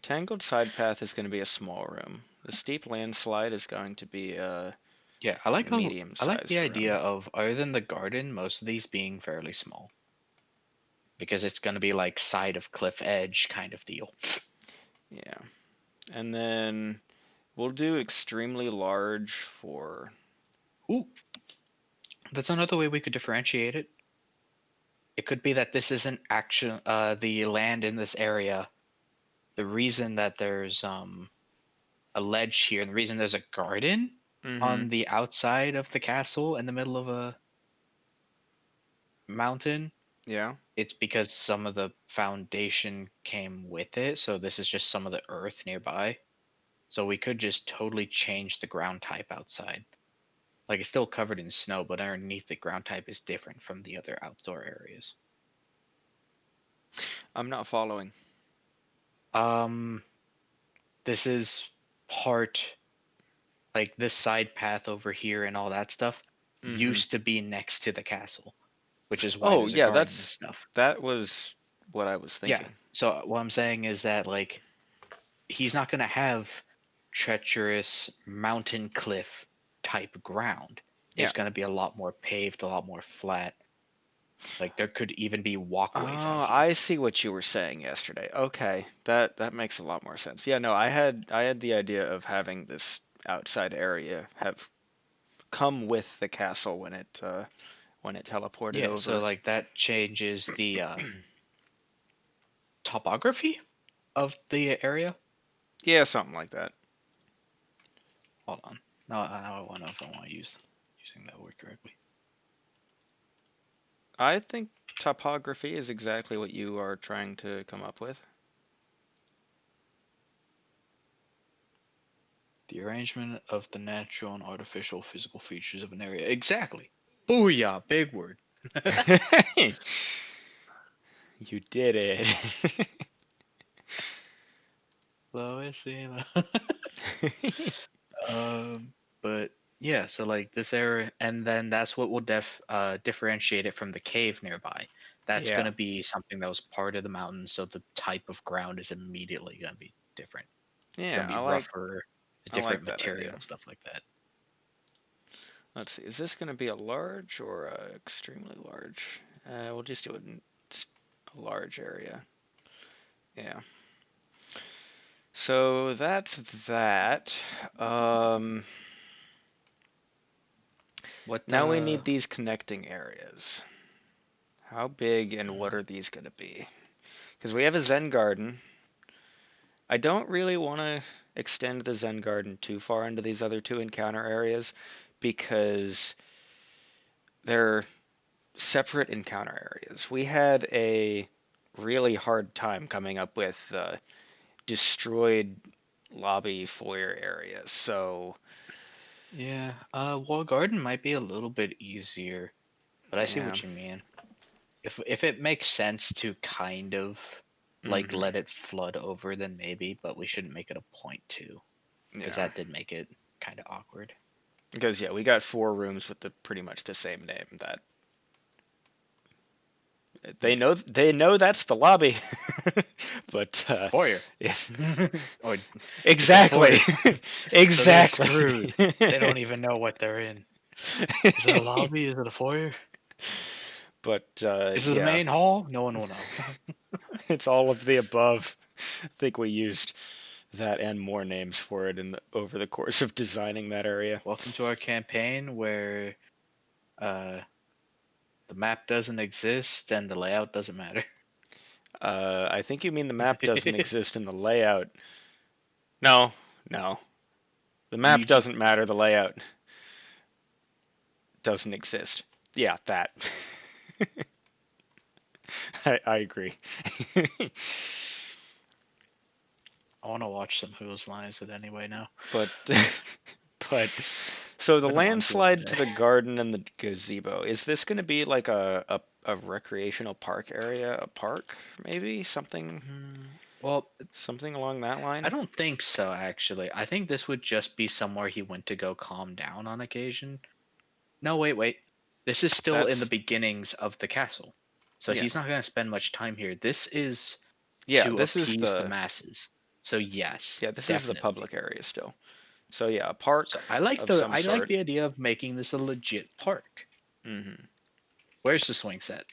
Tangled side path is going to be a small room. The steep landslide is going to be a Yeah, medium I like the sized idea room. of, other than the garden, most of these being fairly small because it's going to be like side of cliff edge kind of deal. Yeah. And then we'll do extremely large for. Ooh, that's another way we could differentiate it. It could be that this isn't actually the land in this area. The reason that there's a ledge here, and the reason there's a garden Mm-hmm. on the outside of the castle in the middle of a mountain, Yeah. it's because some of the foundation came with it. So this is just some of the earth nearby. So we could just totally change the ground type outside. Like it's still covered in snow, but underneath the ground type is different from the other outdoor areas. I'm not following. Um, this is part like this side path over here and all that stuff Mm-hmm. used to be next to the castle, which is why Oh, there's a yeah, garden and stuff. that was what I was Yeah. thinking. So what I'm saying is that like he's not gonna have treacherous mountain cliff type ground. Yeah. It's gonna be a lot more paved, a lot more flat. Like there could even be Oh, walkways out here. I see what you were saying yesterday. Okay, that makes a lot more sense. Yeah, no, I had the idea of having this outside area have come with the castle when it teleported Yeah, so over. like that changes the topography of the area. Yeah, something like that. Hold on. Now I want to know if I want to use using that word correctly. I think topography is exactly what you are trying to come up with. The arrangement of the natural and artificial physical features of an area. Exactly. Booyah! Big word. You did it. Lois, you know. But Yeah, so like this area, and then that's what will differentiate it from the cave nearby. That's Yeah. gonna be something that was part of the mountain, so the type of ground is immediately gonna be different. It's Yeah, gonna be rougher, a I like different that material idea. and stuff like that. Let's see. Is this going to be a large or a extremely large? We'll just do it in a large area. Yeah. So that's that. Um, What Now we need these connecting areas. How big and what mm, are these going to be? Because we have a Zen garden. I don't really want to extend the Zen garden too far into these other two encounter areas because they're separate encounter areas. We had a really hard time coming up with destroyed lobby foyer areas. So, yeah, wall garden might be a little bit easier, but I see yeah. what you mean. If it makes sense to kind of like Hmm. let it flood over, then maybe, but we shouldn't make it a point to, because Yeah. that did make it kind of awkward. Because yeah, we got four rooms with the pretty much the same name that Yeah. they know that's the lobby. But Foyer. if Or it's a exactly. foyer. So they're Exactly. screwed. They don't even know what they're in. Is it a lobby? Is it a foyer? But Is it the yeah, main hall? No one will know. it's all of the above. I think we used that and more names for it over the course of designing that area. Welcome to our campaign where uh, the map doesn't exist and the layout doesn't matter. I think you mean the map doesn't exist in the layout. No, no. The You map just doesn't matter, the layout doesn't exist. Yeah, that. I agree. I want to watch some Who's Line Is It Anyway now. But but so the Been a long too long landslide to day. the garden and the gazebo, is this going to be like a recreational park area, a park maybe? Well, Something along that I line? don't think so actually. I think this would just be somewhere he went to go calm down on occasion. No, wait. This is still in the That's beginnings of the castle. So yeah. he's not going to spend much time here. This is Yeah, to this is appease the the masses. So yes, yeah, this is the definitely. public area still. So yeah, a park So I like of the some I like sort. the idea of making this a legit park. Hmm. Where's the swing set?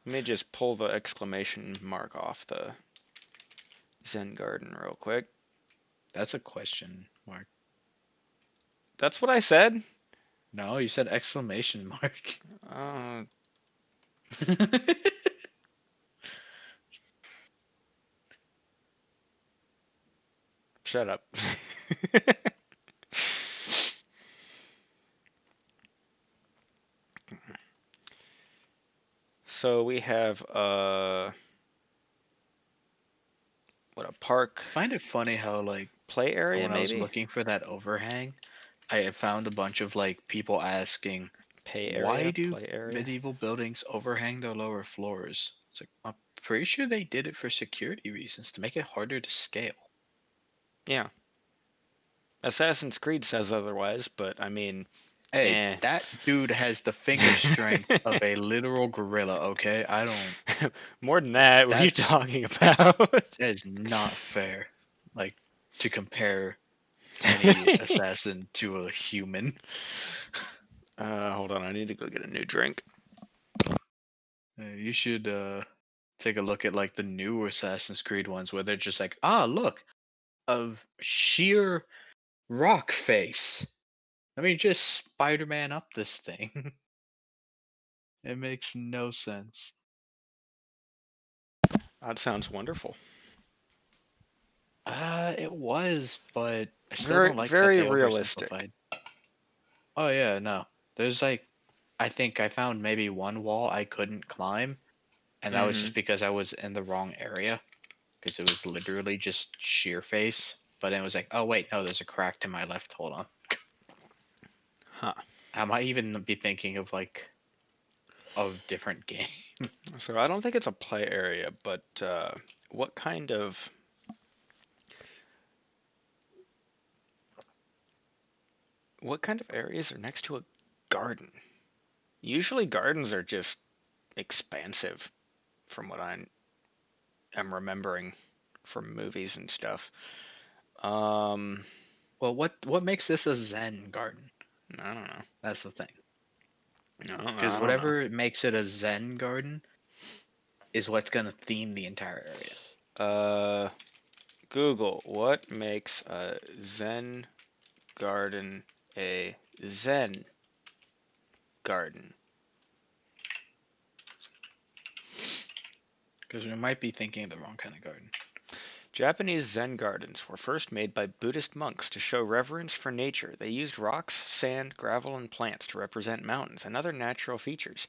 Let me just pull the exclamation mark off the Zen garden real quick. That's a question mark. That's what I said. No, you said exclamation mark. Uh, Shut up. So we have what, a park Find it funny how like play area when I was maybe? looking for that overhang, I had found a bunch of like people asking, Pay why area, do play area. medieval buildings overhang their lower floors? It's like I'm pretty sure they did it for security reasons to make it harder to scale. Yeah. Assassin's Creed says otherwise, but I mean, Hey, eh. that dude has the finger strength of a literal gorilla, okay? I don't More than that, what are you that's talking about? that is not fair. Like to compare any assassin to a human. Hold on, I need to go get a new drink. You should take a look at like the new Assassin's Creed ones where they're just like, ah, look, of sheer rock face. Let me just Spider-Man up this thing. It makes no sense. That sounds wonderful. It was, but I still Very, don't like that very they realistic. oversimplified. Oh yeah, no. There's like, I think I found maybe one wall I couldn't climb, and that was Mm-hmm. just because I was in the wrong area, because it was literally just sheer face. But it was like, oh wait, no, there's a crack to my left. Hold on. Huh. I might even be thinking of like a different game. So I don't think it's a play area, but what kind of What kind of areas are next to a garden? Usually gardens are just expansive, from what I am remembering from movies and stuff. Um, Well, what makes this a Zen garden? I don't know. That's the thing. No, Because I don't know. whatever makes it a Zen garden is what's gonna theme the entire area. Google, what makes a Zen garden a Zen garden? Because we might be thinking of the wrong kind of garden. Japanese Zen gardens were first made by Buddhist monks to show reverence for nature. They used rocks, sand, gravel, and plants to represent mountains and other natural features.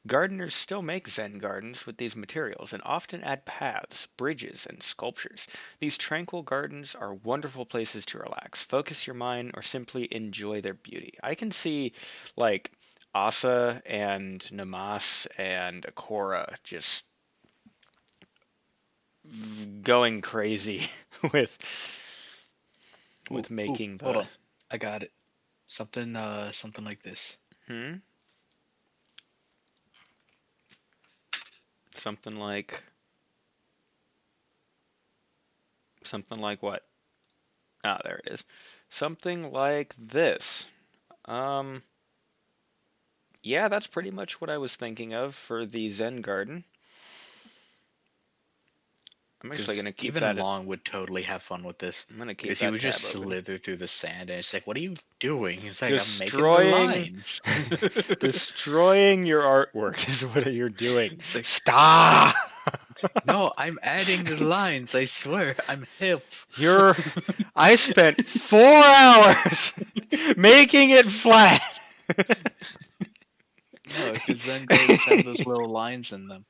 Gardeners still make Zen gardens with these materials and often add paths, bridges, and sculptures. These tranquil gardens are wonderful places to relax, focus your mind, or simply enjoy their beauty. I can see like Asa and Namas and Akora just going crazy with Ooh, ooh, making hold the on. I got it. Something like this. hmm something like what? Ah, there it is. Something like this. Um, yeah, that's pretty much what I was thinking of for the Zen garden. I'm actually Because gonna keep even that. Long would totally have fun with this. I'm gonna keep Because he that would just tab open. slither through the sand, and it's like, what are you doing? He's like, I'm making the Destroying, lines. destroying your artwork is what you're doing. It's like, Stop. no, I'm adding the lines. I swear, I'm hip. You're. I spent 4 hours making it flat. No, because Zen gardens have those little lines in them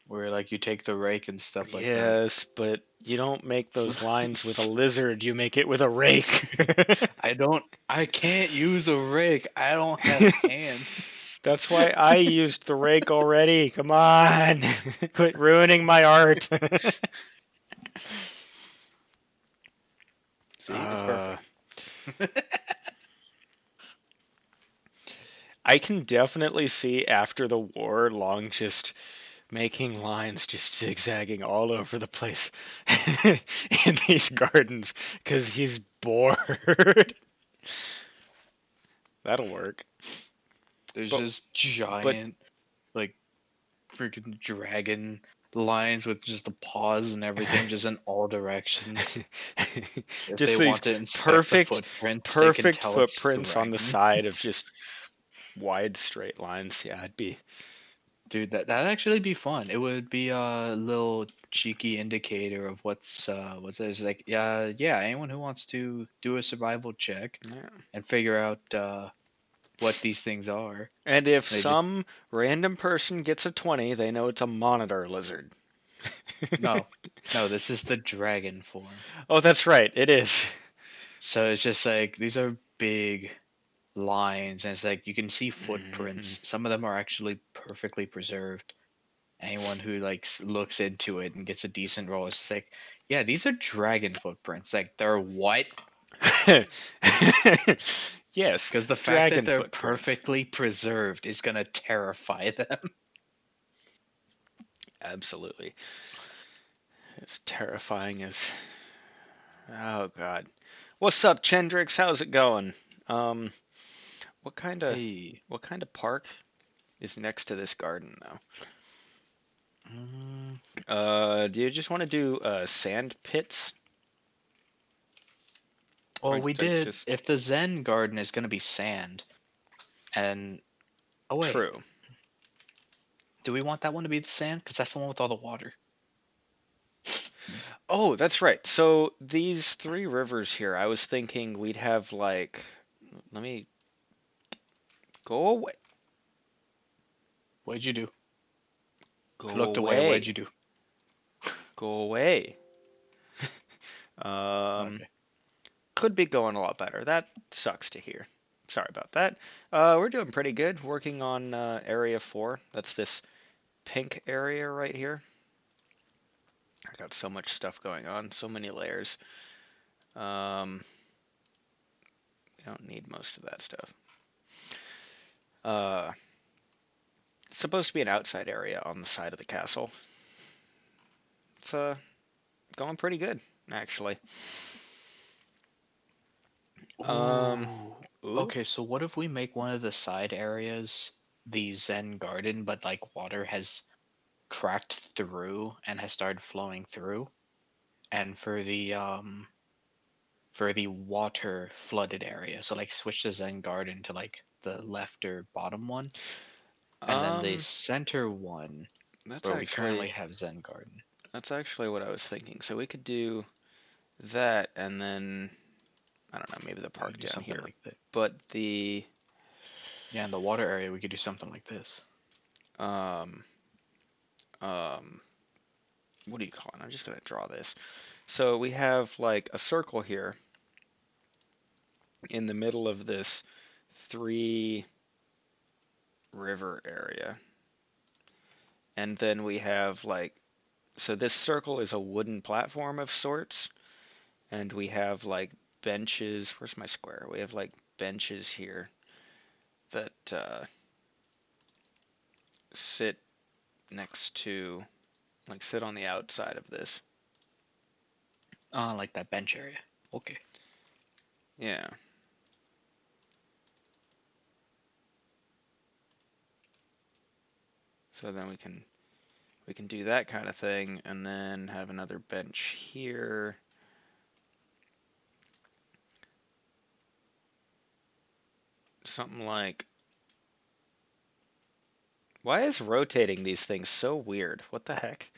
where, like, you take the rake and stuff like that. Yes, but you don't make those lines with a lizard, you make it with a rake. I can't use a rake. I don't have hands. That's why I used the rake already. Come on. Quit ruining my art. See, it's uh, perfect. I can definitely see after the war Long just making lines just zigzagging all over the place in these gardens because he's bored. That'll work. There's But just but giant, like, freaking dragon lines with just the paws and everything, just in all directions. If just they these want to inspect the perfect footprints, they can perfect tell it's footprints on the side of dragons. just wide straight lines. Yeah, it'd be Dude, that'd actually be fun. It would be a little cheeky indicator of what's there's like yeah, anyone who wants to do a survival check yeah. and figure out what these things are. And if They just some random person gets a 20, they know it's a monitor lizard. no. No, this is the dragon form. Oh, that's right. It is. So it's just like these are big lines and it's like you can see Mhm. footprints. Some of them are actually perfectly preserved. Anyone who like looks into it and gets a decent roll is just like, yeah, these are dragon footprints. Like they're what? Yes, Because the fact that dragon they're footprints. perfectly preserved is gonna terrify them. Absolutely. As terrifying as. Oh, God. What's up, Chendrix? How's it going? Um, what kind of Hey, what kind of park is next to this garden, though? mm, Do you just want to do sand pits, or well, we like did. just If the Zen garden is gonna be sand, and oh wait, true? do we want that one to be the sand? Because that's the one with all the water. Oh, that's right. So these three rivers here, I was thinking we'd have like, let me go away, What'd you do? I go looked away. What'd away, you do? go away. Um, Okay. could be going a lot better. That sucks to hear. Sorry about that. We're doing pretty good. Working on area 4. That's this pink area right here. I got so much stuff going on, so many layers. Um, We don't need most of that stuff. It's supposed to be an outside area on the side of the castle. It's going pretty good, actually. Ooh. Ooh. Okay, so what if we make one of the side areas the Zen garden, but like water has cracked through and has started flowing through? And for the water flooded area, so like switch the Zen garden to like the left or bottom one, and then the Um, center one that's where we currently actually have Zen garden. what I was thinking. So we could do that, and then I don't know, maybe the Yeah, we park could do down something here. like that. But the Yeah, in the water area we could do something like this. um um what do you call it? I'm just gonna draw this. So we have like a circle here in the middle of this 3 river area. And then we have like, so this circle is a wooden platform of sorts, and we have like benches. Where's my square? We have like benches here that sit next to, like, sit on the outside of this. Like that bench area. Okay. Yeah. So then we can do that kind of thing, and then have another bench here. Something like, why is rotating these things so weird? What the heck?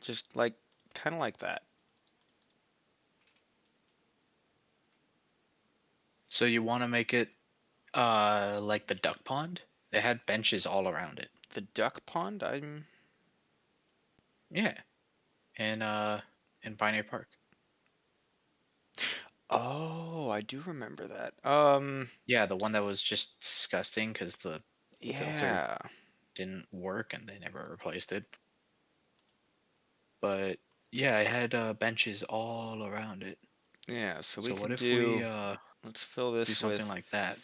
Just like, kind of like that. So you want to make it like the duck pond? It had benches all around it. The duck pond, I'm. Yeah. In Pioneer Park. Oh, I do remember that. Yeah, the one that was just disgusting because the filter Yeah. didn't work and they never replaced it. But yeah, it had benches all around it. Yeah, so we So what could if we do, let's fill do this something with, like that?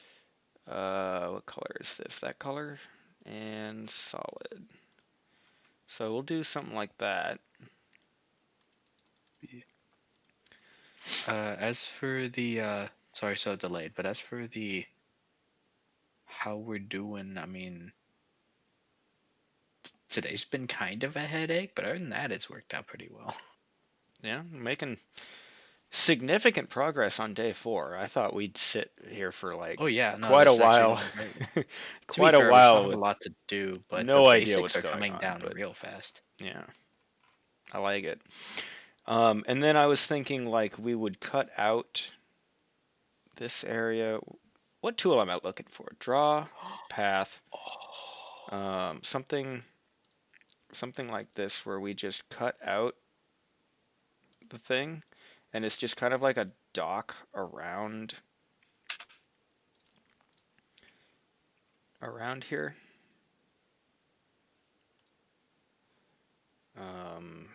what color is this? That color? And solid. So we'll do something like that. As for the sorry, so delayed, but as for the how we're doing, I mean, today's been kind of a headache, but other than that, it's worked out pretty well. Yeah, making significant progress on day 4. I thought we'd sit here for like Oh yeah, no, quite a this is actually while. going great. To be Quite a fair, we still while have a with lot to do, but the no idea basics what's are going coming on, down but real fast. yeah, I like it. And then I was thinking like we would cut out this area. What tool am I looking for? Draw, path, something like this where we just cut out the thing, and it's just kind of like a dock around here. Um,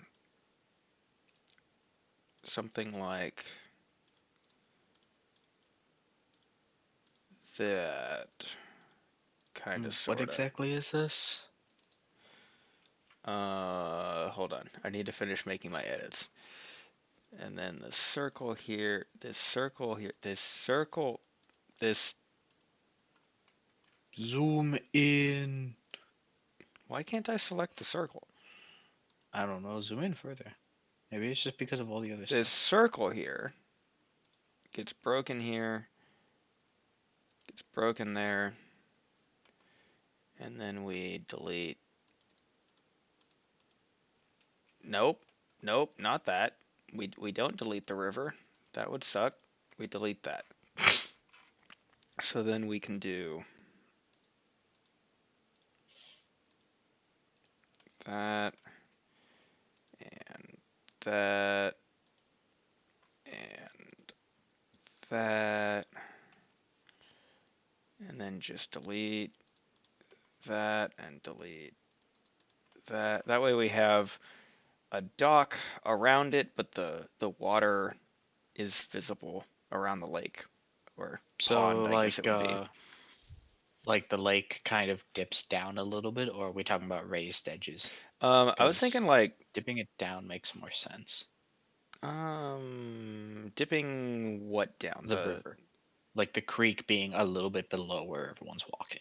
Something like that, kind of, What sort of. exactly is this? Hold on. I need to finish making my edits. And then the circle here, this circle here, this circle, this. Zoom in. Why can't I select the circle? I don't know, zoom in further. Maybe it's just because of all the other This stuff. circle here gets broken here, gets broken there, and then we delete. Nope, nope, not that. We don't delete the river. That would suck. We delete that. So then we can do that and that and that, and then just delete that and delete that. That way we have a dock around it, but the water is visible around the lake or So pond, I guess it would be. like the lake kind of dips down a little bit, or are we talking about raised edges? I was thinking Because like dipping it down makes more sense. dipping what down? The river, like the creek being a little bit below where everyone's walking.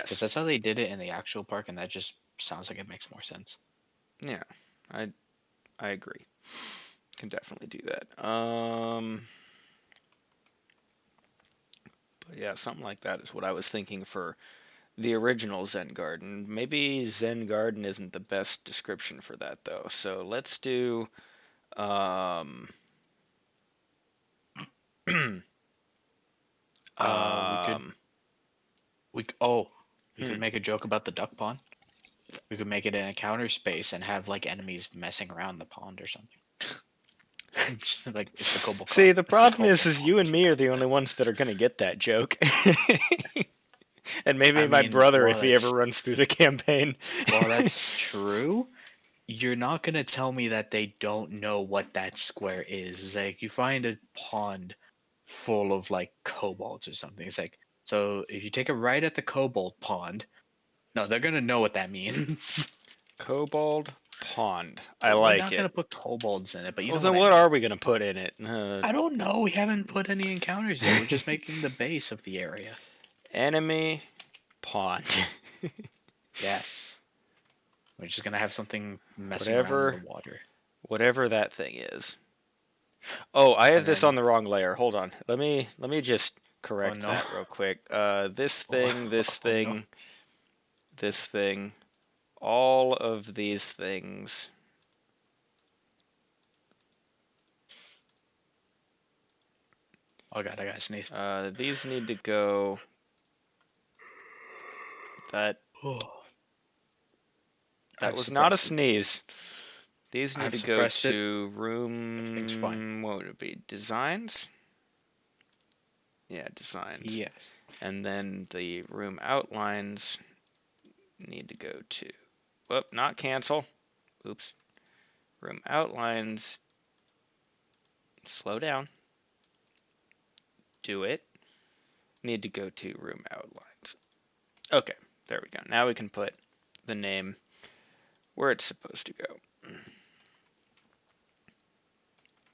Because Yes. that's how they did it in the actual park, and that just sounds like it makes more sense. Yeah. I agree. Can definitely do that. But yeah, something like that is what I was thinking for the original Zen Garden. Maybe Zen Garden isn't the best description for that though. So let's do um We could um we could hmm. make a joke about the duck pond. We could make it an encounter space and have like enemies messing around the pond or something. Like it's the Cobalt See, Con. the It's the problem Cobalt is you and Pond. me are the only ones that are gonna get that joke. And maybe I my mean, brother if he ever runs through the campaign. while that's true, you're not gonna tell me that they don't know what that square is. It's like you find a pond full of like kobolds or something. It's like, so if you take a right at the Cobalt Pond, no, they're gonna know what that means. Kobold Pond. I We're like not gonna it. put kobolds in it, but you Well, know what then I what mean. are we gonna put in it? I don't know. We haven't put any encounters yet. We're just making the base of the area. Enemy Pond. Yes. We're just gonna have something messing around in the whatever, water. whatever that thing is. Oh, I have And this on then, the wrong layer. Hold on. Let me just oh correct no. that real quick. This Oh, thing, this oh no. thing, this thing, all of these things. Oh god, I gotta sneeze. These need to go. That Oh, that I've was not a suppressed it. sneeze. These need I've to go suppressed it. to Everything's fine. room. What would it be? Designs. Yeah, designs. Yes. And then the room outlines need to go to. Whoop, not cancel. Oops. Room outlines. Slow down. Do it. Need to go to room outlines. Okay, there we go. Now we can put the name where it's supposed to go.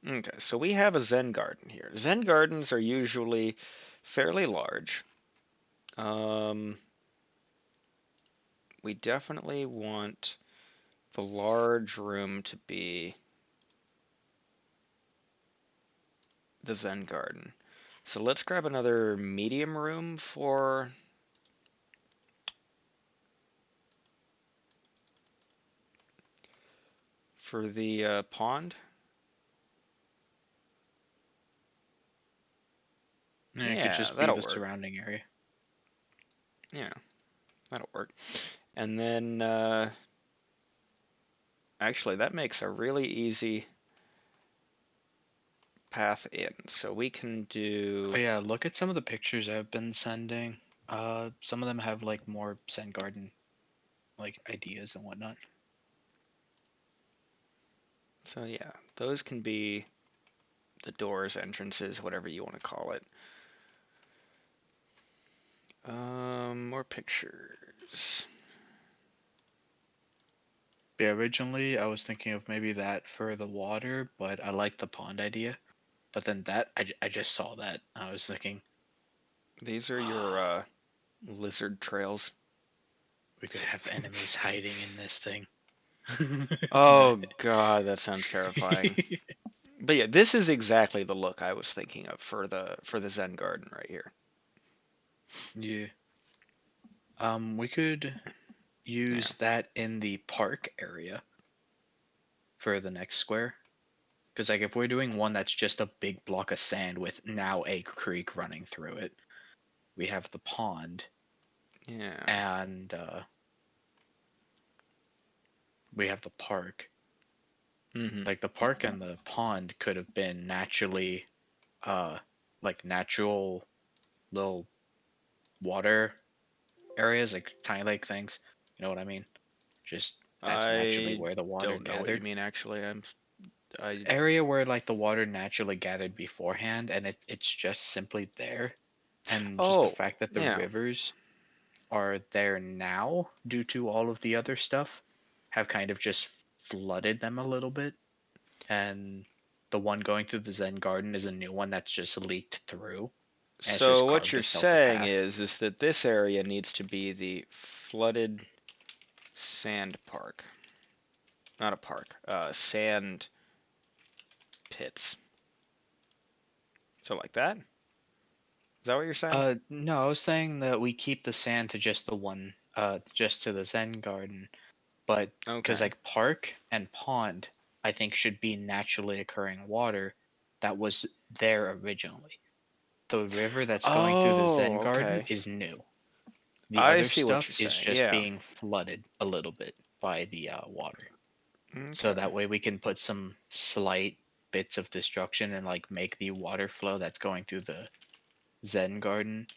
Okay, so we have a Zen garden here. Zen gardens are usually fairly large. We definitely want the large room to be the Zen garden. So let's grab another medium room for the pond. Yeah, it could Yeah, just be that'll the work. surrounding area. Yeah, that'll work. And then actually that makes a really easy path in. So we can Oh do yeah, look at some of the pictures I've been sending. Some of them have like more Zen Garden like ideas and whatnot. so yeah, those can be the doors, entrances, whatever you want to call it. More pictures. Yeah, originally I was thinking of maybe that for the water, but I like the pond idea. But then that I just saw that. I was thinking These are your lizard trails. we could have enemies hiding in this thing. Oh god, that sounds terrifying. But yeah, this is exactly the look I was thinking of for the Zen garden right here. Yeah. We could Yeah. use that in the park area for the next square. Because like if we're doing one that's just a big block of sand with now a creek running through it, we have the pond Yeah. and we have the park. Mhm. Like the park and the pond could have been naturally uh like natural little water areas, like tiny lake things. You know what I mean? Just that's naturally I where the water don't know what you gathered. mean actually. I'm I area where like the water naturally gathered beforehand, and it's just simply there, and just the Oh, fact that the yeah. rivers are there now due to all of the other stuff have kind of just flooded them a little bit, and the one going through the Zen Garden is a new one that's just leaked through, and it's So just what carved you're itself a saying path. is that this area needs to be the flooded sand park. Not a park. Sand pits. So like that? Is that what you're saying? No, I was saying that we keep the sand to just the one, just to the Zen Garden, but because Okay. like park and pond, I think should be naturally occurring water that was there originally. The river that's going through the Zen Oh, Garden okay. is new. The I other see what stuff you're is saying. just Yeah. being flooded a little bit by the water. So Okay. that way we can put some slight bits of destruction and like make the water flow that's going through the Zen Garden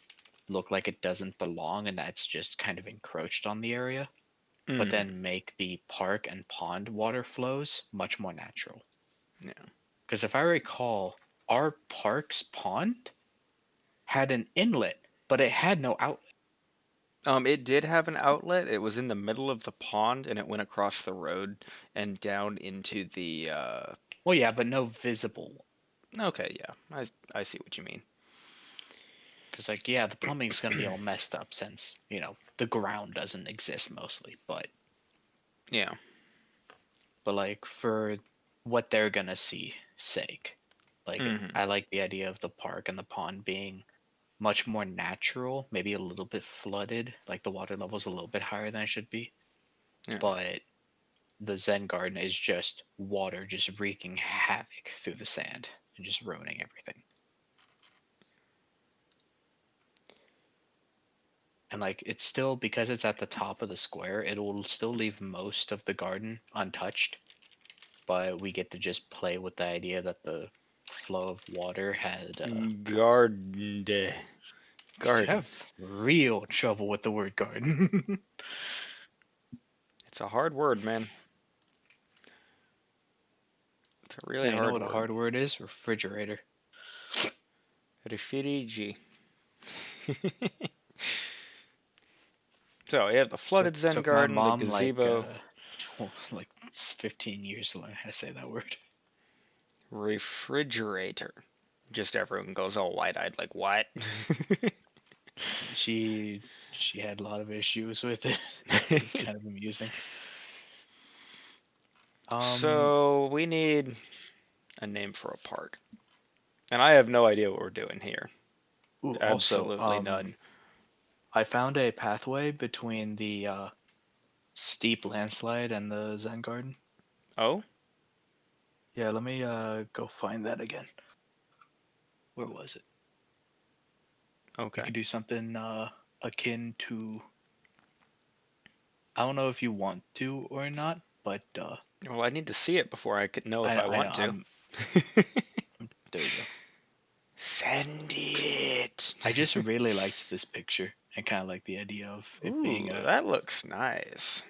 look like it doesn't belong and that's just kind of encroached on the area, but Hmm. then make the park and pond water flows much more natural. Yeah. Because if I recall, our park's pond had an inlet, but it had no outlet. It did have an outlet. It was in the middle of the pond, and it went across the road and down into the. Well, yeah, but no visible. Okay, yeah, I see what you mean. Because, like, yeah, the plumbing's gonna be all messed up since, the ground doesn't exist mostly. Yeah. But like, for what they're gonna see sake, like, Hmm. I like the idea of the park and the pond being much more natural, maybe a little bit flooded, like the water level's a little bit higher than it should be. Yeah. But the Zen Garden is just water just wreaking havoc through the sand and just ruining everything. And like it's still because it's at the top of the square, it will still leave most of the garden untouched, but we get to just play with the idea that the flow of water had Garden. you Garden. have real trouble with the word garden. It's a hard word, man. It's a really Yeah, you know hard what a word. hard word is? Refrigerator. Refugee. So, yeah, the Took flooded Zen took my garden, the mom like gazebo, like 15 years to learn how to say that word. refrigerator. Just everyone goes all wide-eyed, like, what? She had a lot of issues with it. It was kind of amusing. Um, So, we need a name for a park. And I have no idea what we're doing here. ooh, also, Absolutely none. I found a pathway between the steep landslide and the Zen Garden. Oh? Yeah, let me go find that again. Where was it? We Okay. could do something akin to. I don't know if you want to or not, but Well, I need to see it before I could know if I I know want to. there you go. Send it. I just really liked this picture and kind of like the idea of it being Ooh, a. that looks nice.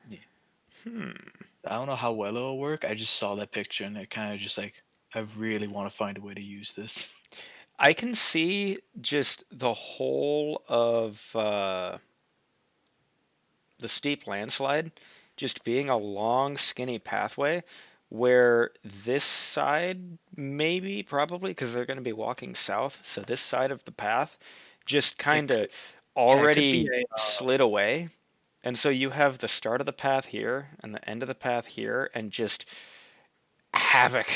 Yeah. Hmm. I don't know how well it'll work. I just saw that picture and it kind of just like I really want to find a way to use this. I can see just the whole of the steep landslide just being a long, skinny pathway where this side, maybe, probably, because they're going to be walking south, so this side of the path just It kind of could, yeah, it could be already a slid away. And so you have the start of the path here and the end of the path here, and just havoc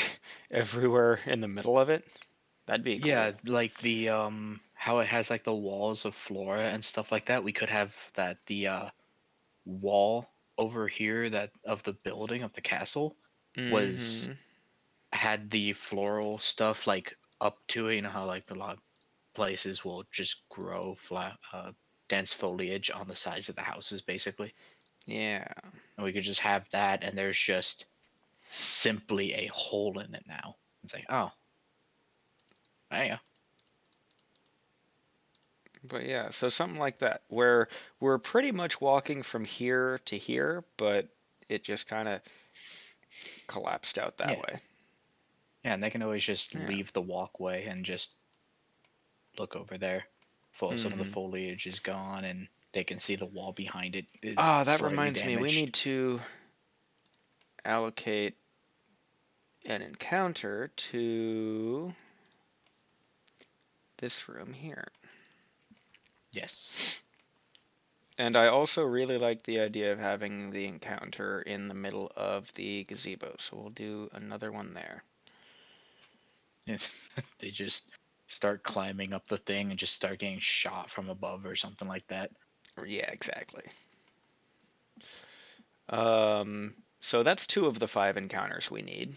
everywhere in the middle of it. That'd be yeah, cool. like the how it has like the walls of flora and stuff like that. We could have that the wall over here that of the building of the castle was Mm-hmm. had the floral stuff like up to it. You know how like a lot of places will just grow flat dense foliage on the sides of the houses basically. Yeah. And we could just have that and there's just simply a hole in it now. It's like, oh, there you go. But yeah, so something like that, where we're pretty much walking from here to here, but it just kind of collapsed out that Yeah. way. Yeah, and they can always just Yeah. leave the walkway and just look over there. Some of the foliage is gone, and they can see the wall behind it is Ah, that slightly reminds me, we damaged. need to allocate an encounter to this room here. Yes. And I also really like the idea of having the encounter in the middle of the gazebo, so we'll do another one there. They just start climbing up the thing and just start getting shot from above or something like that. Yeah, exactly. So that's 2 of the 5 encounters we need.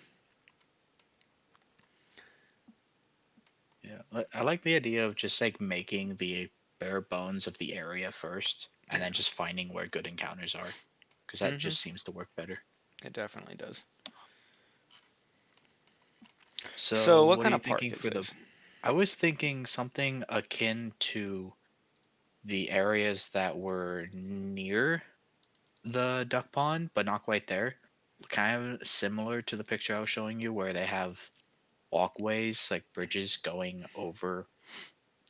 Yeah, I like the idea of just like making the bare bones of the area first, and then just finding where good encounters are, because that just seems to work better. It definitely does. So So, what what are kind you of park thinking is for the? this? I was thinking something akin to the areas that were near the duck pond, but not quite there. Kind of similar to the picture I was showing you, where they have walkways, like bridges going over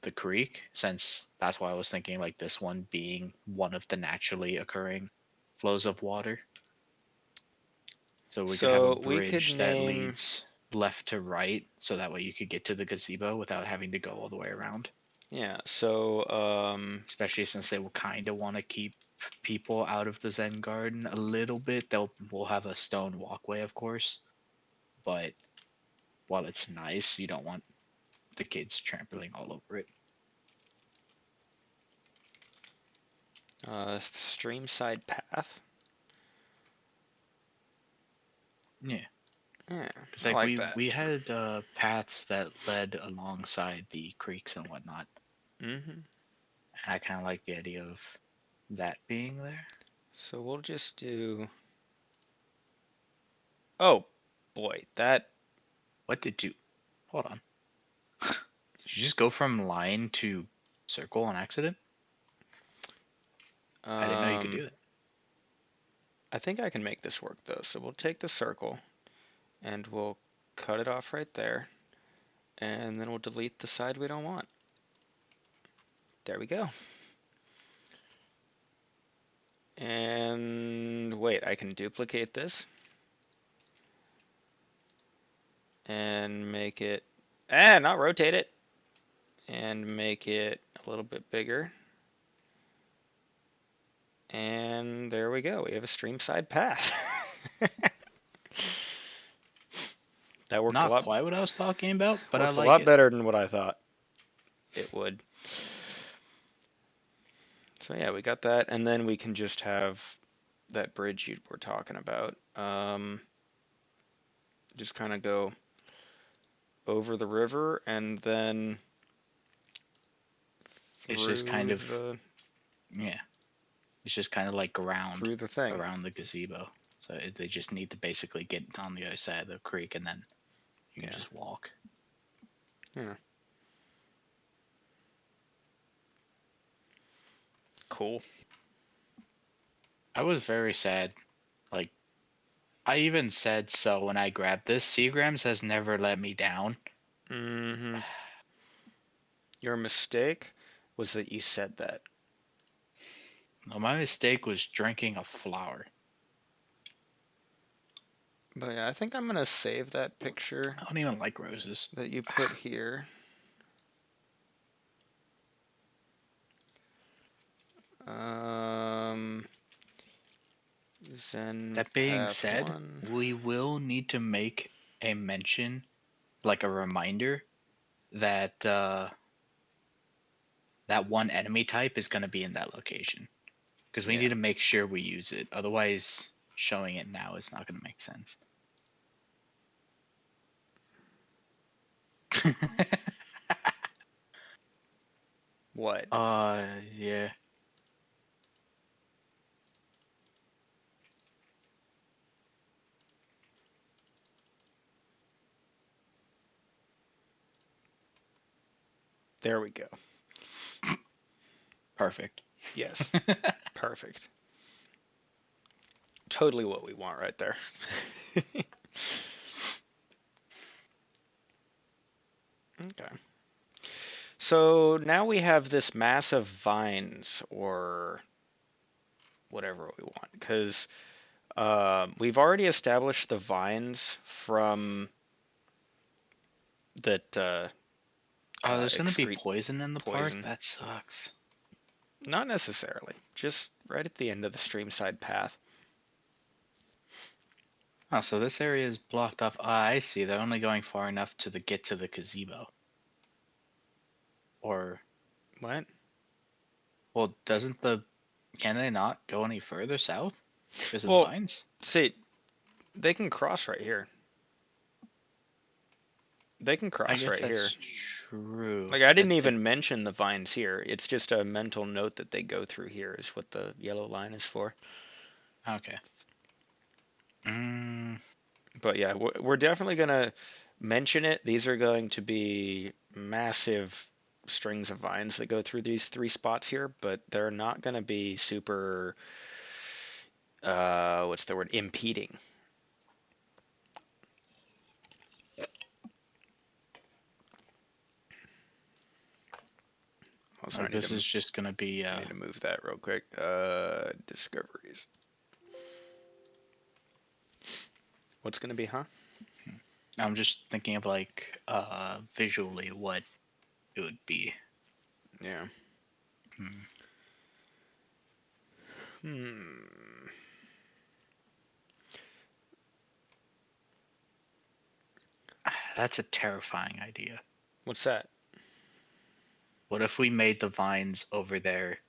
the creek, since that's why I was thinking like this one being one of the naturally occurring flows of water. So we could have a So we could bridge that name, leads left to right, so that way you could get to the gazebo without having to go all the way around. yeah, so Especially since they will kind of want to keep people out of the Zen garden a little bit. We'll have a stone walkway, of course, but while it's nice, you don't want the kids trampling all over it. streamside path. Yeah, Yeah, because I like like we that. we had paths that led alongside the creeks and whatnot, Mm-hmm. and I kind of like the idea of that being there. So we'll just do, oh boy, that, What did you? Hold on. Did you just go from line to circle on accident? I didn't know you could um, do that. I think I can make this work though. So we'll take the circle and we'll cut it off right there, and then we'll delete the side we don't want. There we go. And wait, I can duplicate this and make it, not rotate it, and make it a little bit bigger. And there we go. We have a stream side path. That worked a Not lot quite what I was talking about, but I worked a like lot it. better than what I thought it would. So yeah, we got that, and then we can just have that bridge you were talking about. Just kind of go over the river and then It's just kind through of, the yeah. It's just kind of like ground through the thing. around the gazebo. So they just need to basically get on the other side of the creek, and then you can Yeah. just walk. Yeah. Cool. I was very sad. Like, I even said so when I grabbed this. Seagrams has never let me down. Mm-hmm. Your mistake was that you said that. My mistake was drinking a flower. But yeah, I think I'm gonna save that picture I don't even like roses. that you put here. Um, Zen That being Path said, 1. we will need to make a mention, like a reminder, that that one enemy type is going to be in that location. Because we Yeah. need to make sure we use it. Otherwise, showing it now is not going to make sense. What? Yeah. There we go. Perfect. Yes. Perfect. Totally what we want right there. Okay. So now we have this mass of vines, or whatever we want, because we've already established the vines from that Oh, there's gonna be excrete poison in the park? poison. That sucks. Not necessarily, just right at the end of the streamside path. Oh, so this area is blocked off. Ah, I see. They're only going far enough to get to the gazebo. Or, What? well, can they not go any further south? Because of the Well, vines? see, they can cross right here. They can I cross guess right that's here. true. Like, I But didn't even mention the vines here. It's just a mental note that they go through here is what the yellow line is for. okay. Mm, But yeah, we're definitely going to mention it. These are going to be massive strings of vines that go through these three spots here, but they're not going to be super, what's the word, impeding. Also, like this is just gonna be I need to move that real quick. Discoveries. What's going to be, huh? I'm just thinking of like visually what it would be. Yeah. Hmm. Hmm. That's a terrifying idea. What's that? What if we made the vines over there,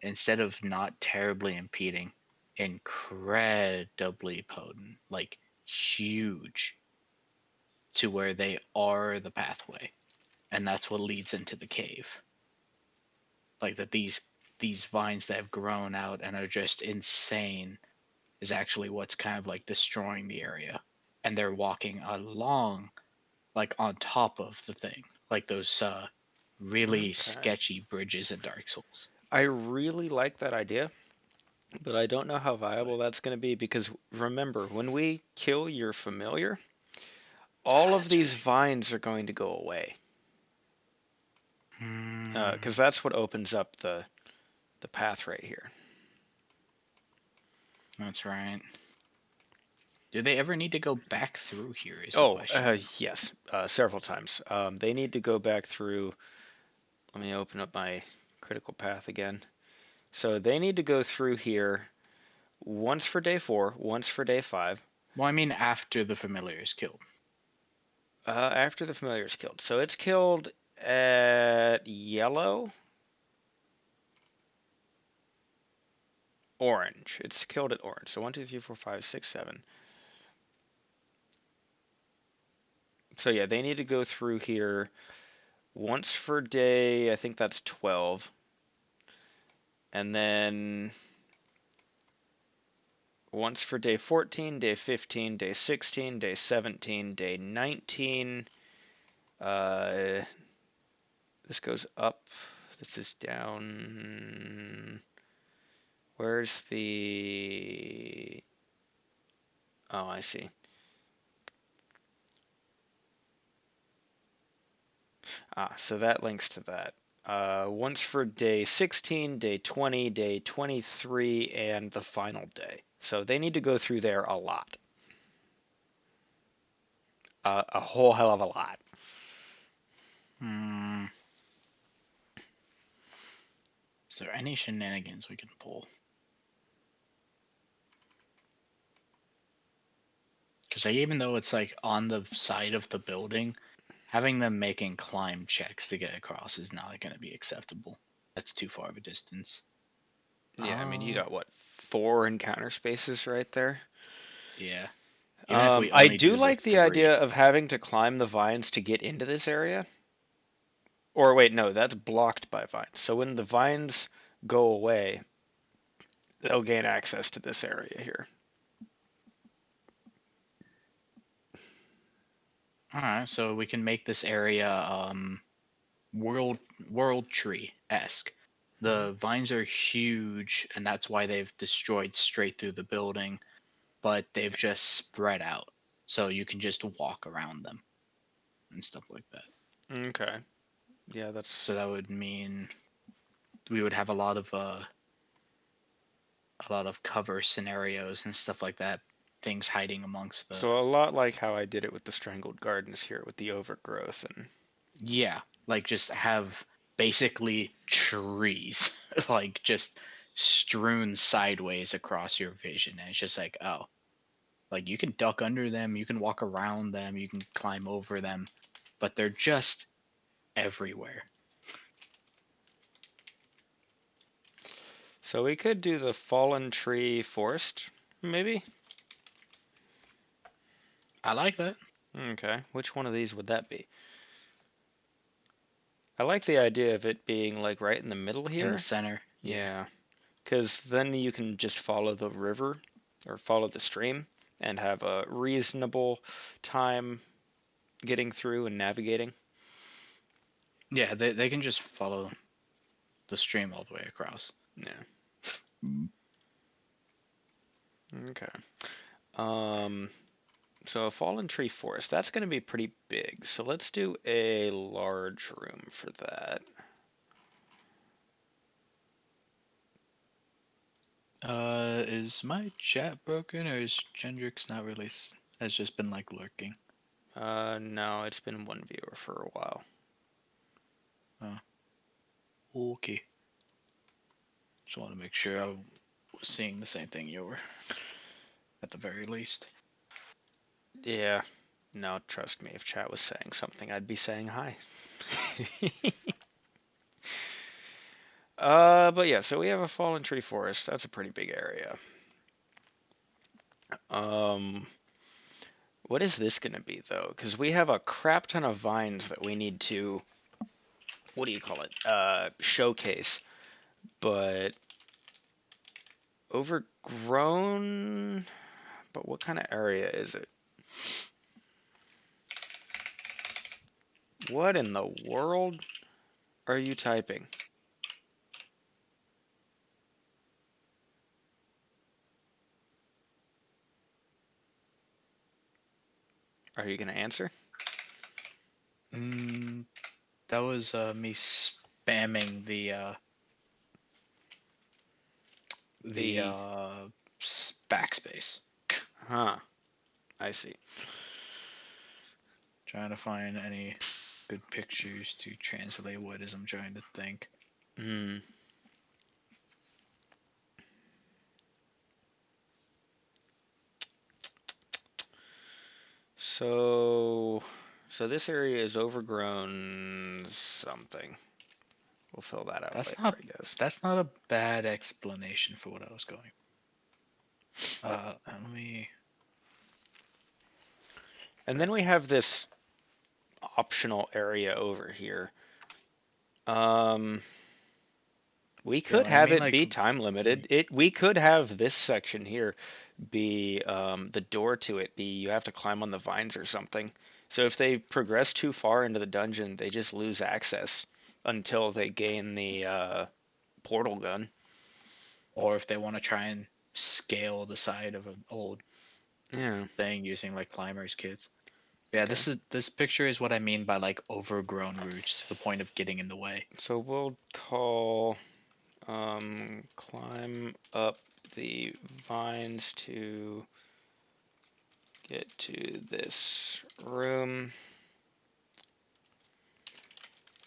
instead of not terribly impeding, incredibly potent, like huge, to where they are the pathway, and that's what leads into the cave. Like that these vines that have grown out and are just insane is actually what's kind of like destroying the area, and they're walking along like on top of the thing, like those really Okay. sketchy bridges in Dark Souls. I really like that idea, but I don't know how But viable that's going to be because remember, when we kill your familiar, all of that's these right. vines are going to go away. Because that's what opens up the path right here. That's right. Do they ever need to go back through here? Is the Oh, question. yes, several times. They need to go back through. Let me open up my critical path again. So they need to go through here once for day 4, once for day 5, Well, I mean, after the familiar is killed. after the familiar is killed. So it's killed at yellow, orange. It's killed at orange. So 1, 2, 3, 4, 5, 6, 7. So yeah, they need to go through here once for day, I think that's 12. And then once for day 14, day 15, day 16, day 17, day 19. Uh, this goes up. This is down. Where's the... Oh, I see. So that links to that. Once for day 16, day 20, day 23, and the final day. So they need to go through there a lot. A whole hell of a lot. Hmm. Is there any shenanigans we can pull? Because even though it's like on the side of the building, having them making climb checks to get across is not going to be acceptable. That's too far of a distance. Yeah, I mean, you Uh, got what, 4 encounter spaces right there? yeah. Even if we I only do do the like the 3. idea of having to climb the vines to get into this area. Or wait, no, that's blocked by vines. So when the vines go away, they'll gain access to this area here. All right, so we can make this area world world tree esque. Mm-hmm. The vines are huge, and that's why they've destroyed straight through the building. but they've just spread out, so you can just walk around them and stuff like that. Okay. Yeah, that's So that would mean we would have a lot of cover scenarios and stuff like that, things hiding amongst the. so a lot like how I did it with the Strangled Gardens here with the overgrowth and Yeah, like just have basically trees like just strewn sideways across your vision, and it's just like, oh, like you can duck under them, you can walk around them, you can climb over them, but they're just everywhere. so we could do the Fallen Tree Forest, maybe? I like that. Okay. Which one of these would that be? I like the idea of it being like right in the middle In the here. center. Yeah. Yeah. Because then you can just follow the river or follow the stream and have a reasonable time getting through and navigating. Yeah, they can just follow the stream all the way across. Yeah. Okay. Um, so a fallen tree forest, that's going to be pretty big. So let's do a large room for that. Is my chat broken, or is Gendrix not really has just been like lurking? No, it's been one viewer for a while. Okay. Just want to make sure I was seeing the same thing you were, at the very least. Yeah. No, trust me, if chat was saying something, I'd be saying hi. But yeah, so we have a fallen tree forest. That's a pretty big area. Um, what is this gonna be though? Because we have a crap ton of vines that we need to, what do you call it? Showcase. But overgrown. But what kind of area is it? What in the world are you typing? Are you gonna answer? That was me spamming the The backspace. huh? I see. Trying to find any good pictures to translate what it is I'm trying to think. Hmm. So, so this area is overgrown something. We'll fill that out That's later, not I guess. that's not a bad explanation for what I was going. Let me. And then we have this optional area over here. Um, we Yeah, could when I have mean it like, be time limited. We could have this section here be the door to it be you have to climb on the vines or something. So if they progress too far into the dungeon, they just lose access until they gain the portal gun. or if they want to try and scale the side of an old Yeah. thing using like climbers kits. Yeah, Okay. this picture is what I mean by like overgrown roots to the point of getting in the way. So we'll call climb up the vines to get to this room.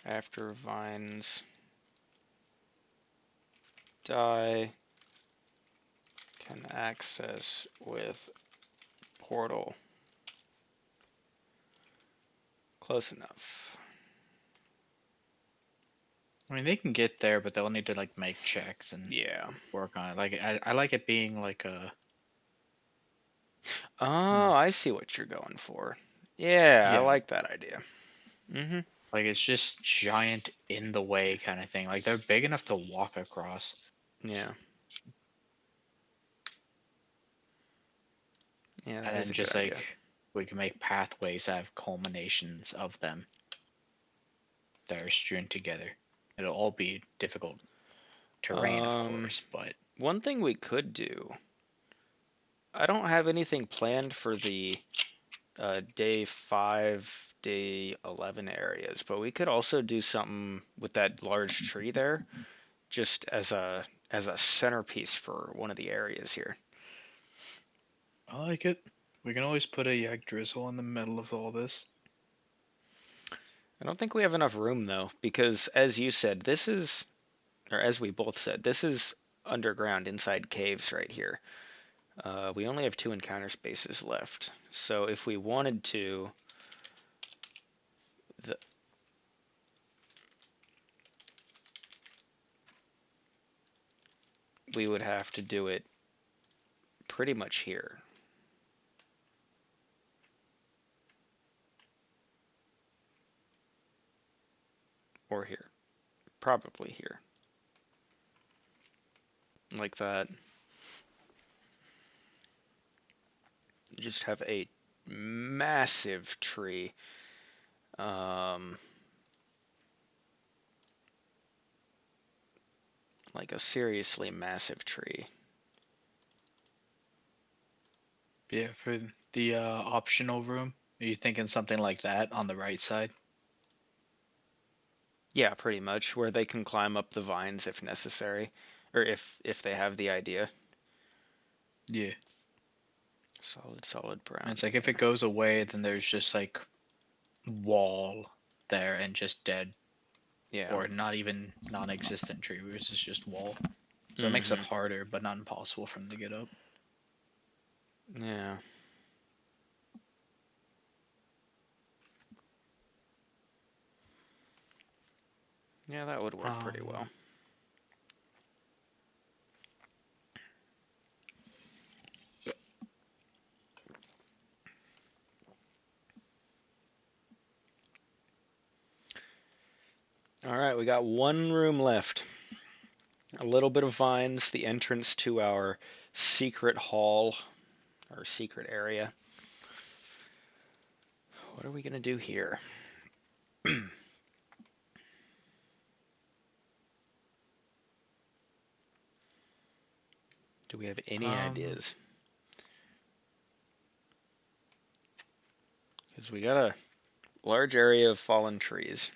After vines die, can access with portal. Close enough. I mean, they can get there, but they'll need to like make checks and Yeah. work on it. Like I like it being like a Oh, I see what you're going for. Yeah, I yeah, like that idea. Mm-hmm. like it's just giant in the way kind of thing. Like they're big enough to walk across, Yeah. Yeah, and that is then a good just idea. like we can make pathways that have culminations of them that are strewn together. It'll all be difficult terrain, of Um, course, but one thing we could do I don't have anything planned for the day 5, day 11 areas, but we could also do something with that large tree there, just as a centerpiece for one of the areas here. I like it. We can always put a yak drizzle in the middle of all this. I don't think we have enough room though, because as you said, this is, or as we both said, this is underground inside caves right here. We only have 2 encounter spaces left. So if we wanted to, the, we would have to do it pretty much here. Or here. Probably here. Like that. Just have a massive tree. Like a seriously massive tree. Yeah, for the optional room, are you thinking something like that on the right side? Yeah, pretty much, where they can climb up the vines if necessary, or if they have the idea. Yeah. Solid And brown it's like if it again. goes away, then there's just like wall there and just dead Yeah. or not even non-existent tree roots. It's just wall. So it makes it Mm-hmm. harder, but not impossible for them to get up. Yeah. Yeah, that would work pretty Um, well. All right, we got one room left. A little bit of vines, the entrance to our secret hall, or secret area. What are we going to do here? Do we have any um, ideas? Because we got a large area of fallen trees.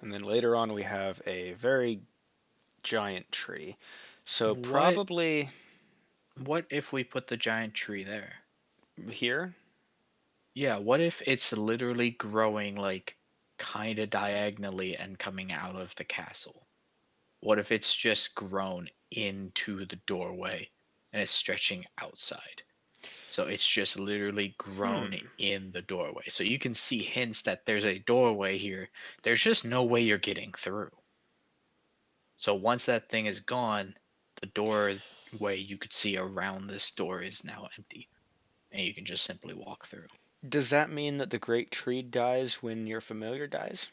And then later on we have a very giant tree. So what probably what if we put the giant tree there? here. Yeah, what if it's literally growing like kind of diagonally and coming out of the castle? What if it's just grown into the doorway and it's stretching outside? So it's just literally grown Hmm. in the doorway. So you can see hints that there's a doorway here. There's just no way you're getting through. So once that thing is gone, the doorway you could see around this door is now empty. And you can just simply walk through. Does that mean that the great tree dies when your familiar dies?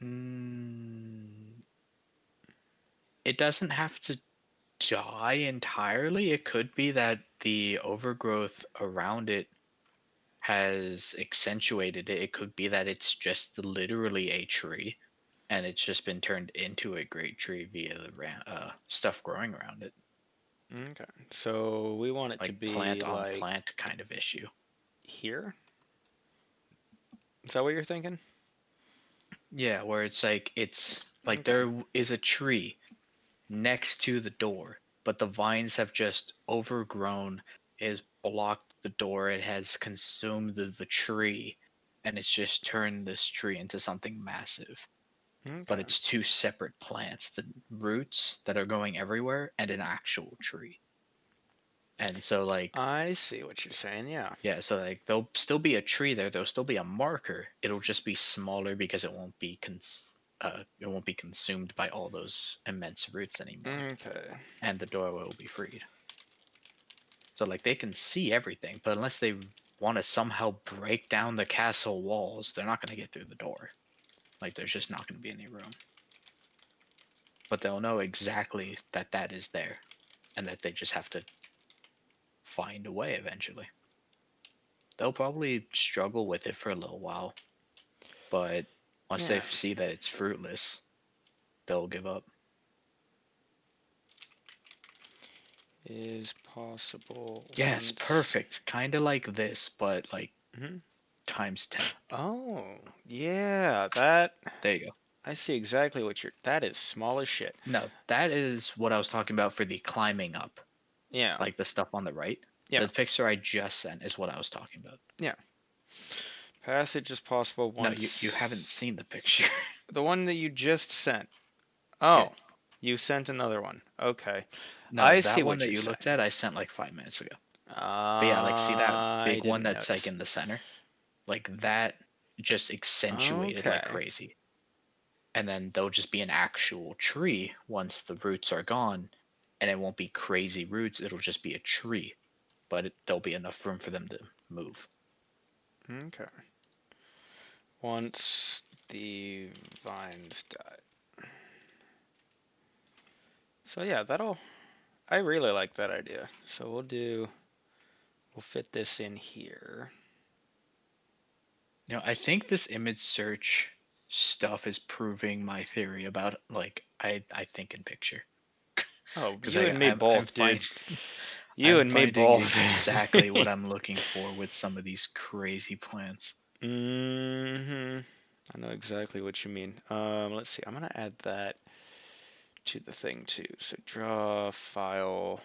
Mm, it doesn't have to die entirely. It could be that the overgrowth around it has accentuated it. It could be that it's just literally a tree and it's just been turned into a great tree via the stuff growing around it. Okay. So we want it to Like plant be on like plant kind of issue. here? Is that what you're thinking? Yeah, where it's like Okay. there is a tree next to the door, but the vines have just overgrown, is blocked the door, it has consumed the tree, and it's just turned this tree into something massive. But Okay. it's two separate plants, the roots that are going everywhere and an actual tree. And so like I see what you're saying. Yeah. yeah, so like there'll still be a tree there, there'll still be a marker. It'll just be smaller because it won't be consumed by all those immense roots anymore. Okay. And the doorway will be freed. So like they can see everything, but unless they want to somehow break down the castle walls, they're not going to get through the door. Like there's just not going to be any room. But they'll know exactly that that is there and that they just have to find a way eventually. They'll probably struggle with it for a little while, but once they Yeah. see that it's fruitless, they'll give up. is possible Yes, once. perfect. Kind of like this, but like Mhm. times 10. Oh, yeah, that. There you go. I see exactly what you're. That is small as shit. No, that is what I was talking about for the climbing up, Yeah, like the stuff on the right. yeah, The picture I just sent is what I was talking about. yeah. Passage is possible No, you haven't once. seen the picture. The one that you just sent. Yeah. Oh, you sent another one. Okay. No, I see that one what that you're you looked saying. at, I sent like 5 minutes ago. But yeah, like see that I big one didn't that's like notice. in the center? Like that just accentuated like Okay. crazy. And then there'll just be an actual tree once the roots are gone, and it won't be crazy roots, it'll just be a tree, but there'll be enough room for them to move. Okay. Once the vines die. So yeah, that'll. I really like that idea. So we'll fit this in here. I think this image search stuff is proving my theory about like I think in picture. Oh, Because you and me I'm both, dude. finding You I'm and me finding both. exactly what I'm looking for with some of these crazy plants. Mm-hmm. I know exactly what you mean. Let's see. I'm gonna add that to the thing too. So draw file.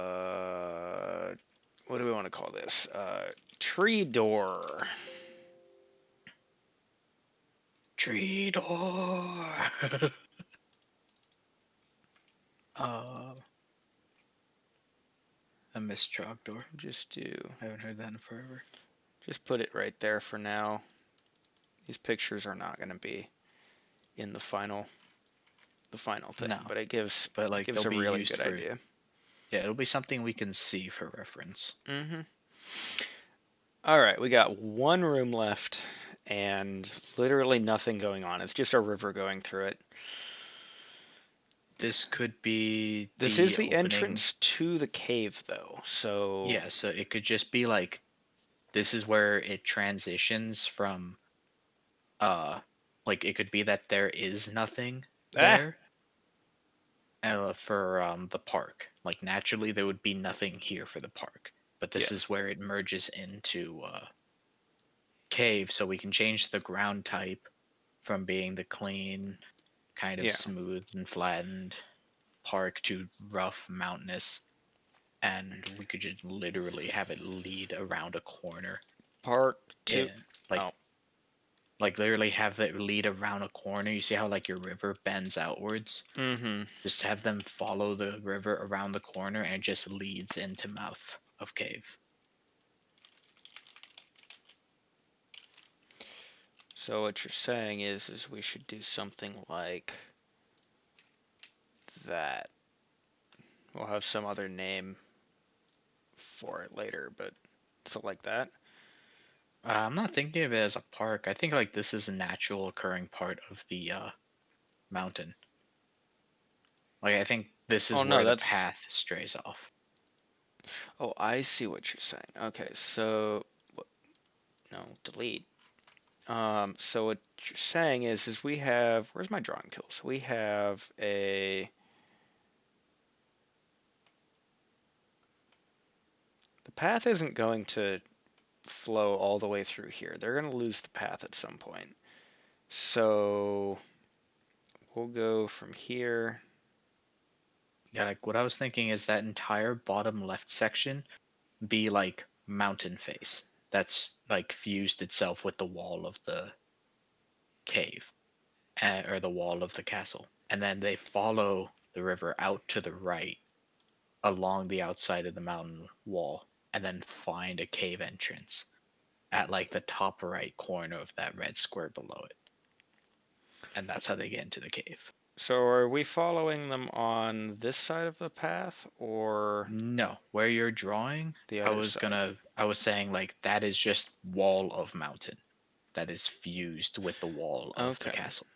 Uh, what do we want to call this? Tree door. Tree door. uh, I miss chalk door. Just do. I haven't heard that in forever. Just put it right there for now. These pictures are not gonna be in the final thing, No, but it but like they'll gives a be really used good for, idea. yeah, it'll be something we can see for reference. Mm-hmm. All right, we got one room left and literally nothing going on. It's just a river going through it. This could be This is the the opening. entrance to the cave, though. So, Yeah, so it could just be like this is where it transitions from like it could be that there is nothing ah, there for the park. Like naturally there would be nothing here for the park, but this yes, is where it merges into cave, so we can change the ground type from being the clean, kind of yeah. smooth and flattened park to rough, mountainous, and we could just literally have it lead around a corner Park to. in like Oh, like literally have it lead around a corner. You see how like your river bends outwards? mm-hmm. Just have them follow the river around the corner and it just leads into mouth of cave. So what you're saying is we should do something like that. We'll have some other name for it later, but so like that. I'm not thinking of it as a park. I think like this is a natural occurring part of the mountain. Like I think this Oh is no, where the that's. path strays off. Oh, I see what you're saying. Okay, so no, delete. So what you're saying is we have, where's my drawing tools? We have the path isn't going to flow all the way through here. They're going to lose the path at some point. So we'll go from here. Yeah, like what I was thinking is that entire bottom left section be like mountain face. That's like fused itself with the wall of the cave or the wall of the castle. And then they follow the river out to the right along the outside of the mountain wall and then find a cave entrance at like the top right corner of that red square below it. And that's how they get into the cave. So are we following them on this side of the path or No, where you're drawing, the other side? I was saying like that is just wall of mountain that is fused with the wall of the Okay. castle.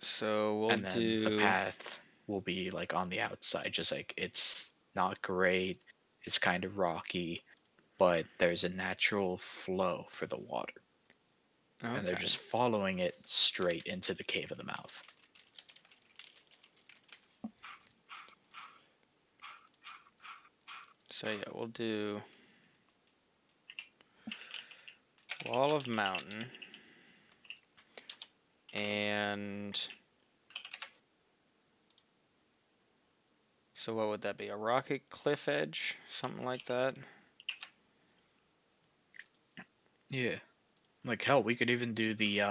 So we'll And then the do, path will be like on the outside, just like it's not great, it's kind of rocky, but there's a natural flow for the water. And they're okay. just following it straight into the cave of the mouth. So yeah, we'll do wall of mountain and so what would that be? A rocket cliff edge? Something like that? Yeah. Like hell, we could even do the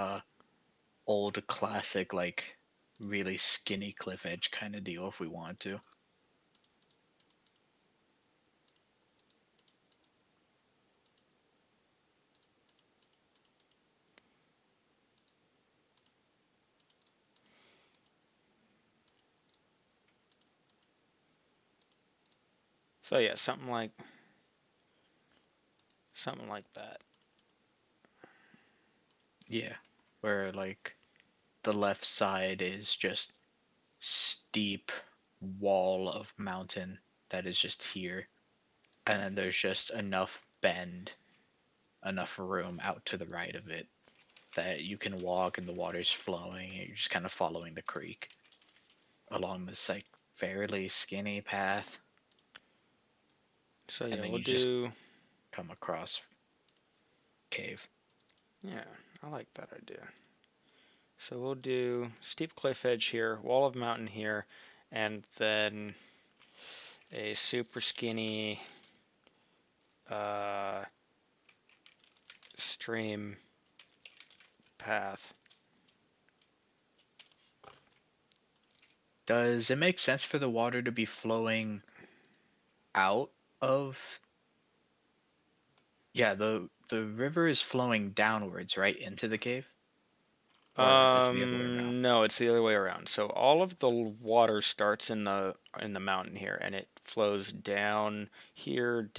old classic, like really skinny cliff edge kind of deal if we wanted to. So yeah, something like that. Yeah. Where like the left side is just steep wall of mountain that is just here. And then there's just enough bend, enough room out to the right of it that you can walk and the water's flowing and you're just kind of following the creek along this like fairly skinny path. So And yeah, then we'll you just do come across cave. yeah, I like that idea. So we'll do steep cliff edge here, wall of mountain here, and then a super skinny uh, stream path. Does it make sense for the water to be flowing out of? Yeah, the river is flowing downwards, right, into the cave? Or is it the other way around? No, it's the other way around. So all of the water starts in the mountain here, and it flows down here,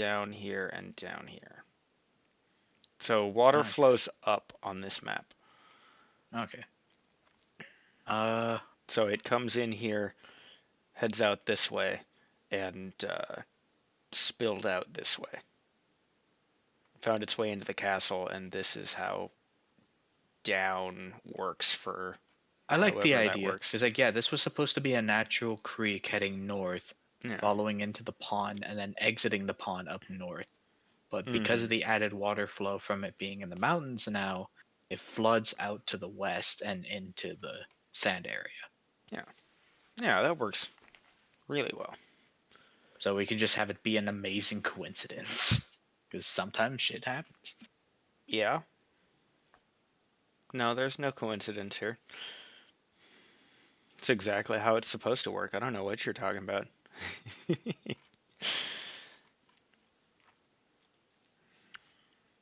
and down here. So water Okay. flows up on this map. Okay. Uh, So it comes in here, heads out this way, and spilled out this way. Found its way into the castle, and this is how down works for I like the however that idea works. because like yeah, this was supposed to be a natural creek heading north, Yeah. following into the pond and then exiting the pond up north. But because Mm-hmm. of the added water flow from it being in the mountains now, it floods out to the west and into the sand area. Yeah. Yeah, that works really well. So we can just have it be an amazing coincidence. Because sometimes shit happens. Yeah. No, there's no coincidence here. It's exactly how it's supposed to work. I don't know what you're talking about.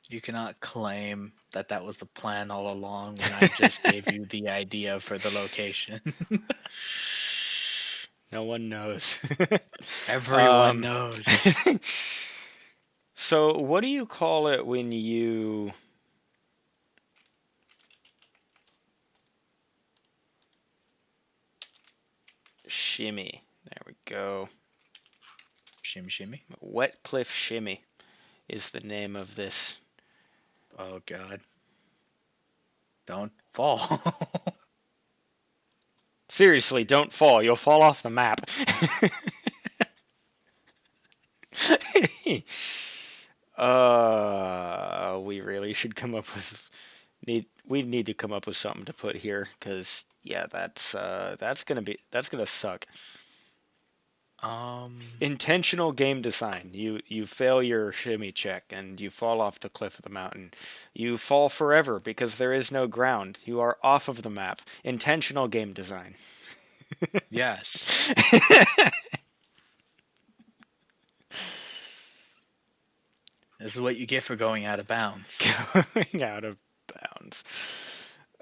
You cannot claim that that was the plan all along when I just gave you the idea for the location. Shh. No one knows. Everyone um, knows. so, what do you call it when you shimmy? There we go. Shimmy, shimmy. Wet cliff shimmy is the name of this. Oh, God. Don't fall. Seriously, don't fall. You'll fall off the map. We really should come up with we need to come up with something to put here because yeah, that's gonna suck. um, Intentional game design. You fail your shimmy check and you fall off the cliff of the mountain. You fall forever because there is no ground. You are off of the map. Intentional game design. yes. This is what you get for going out of bounds. Going out of bounds.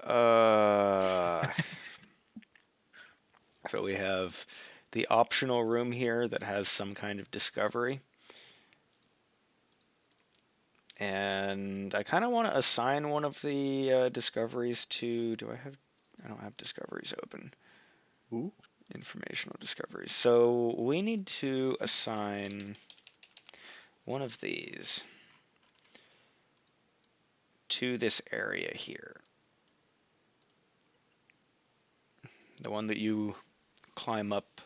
Uh, so we have the optional room here that has some kind of discovery. And I kind of want to assign one of the discoveries to. Do I have? I don't have discoveries open. Ooh. Informational discoveries. So we need to assign one of these to this area here. The one that you climb up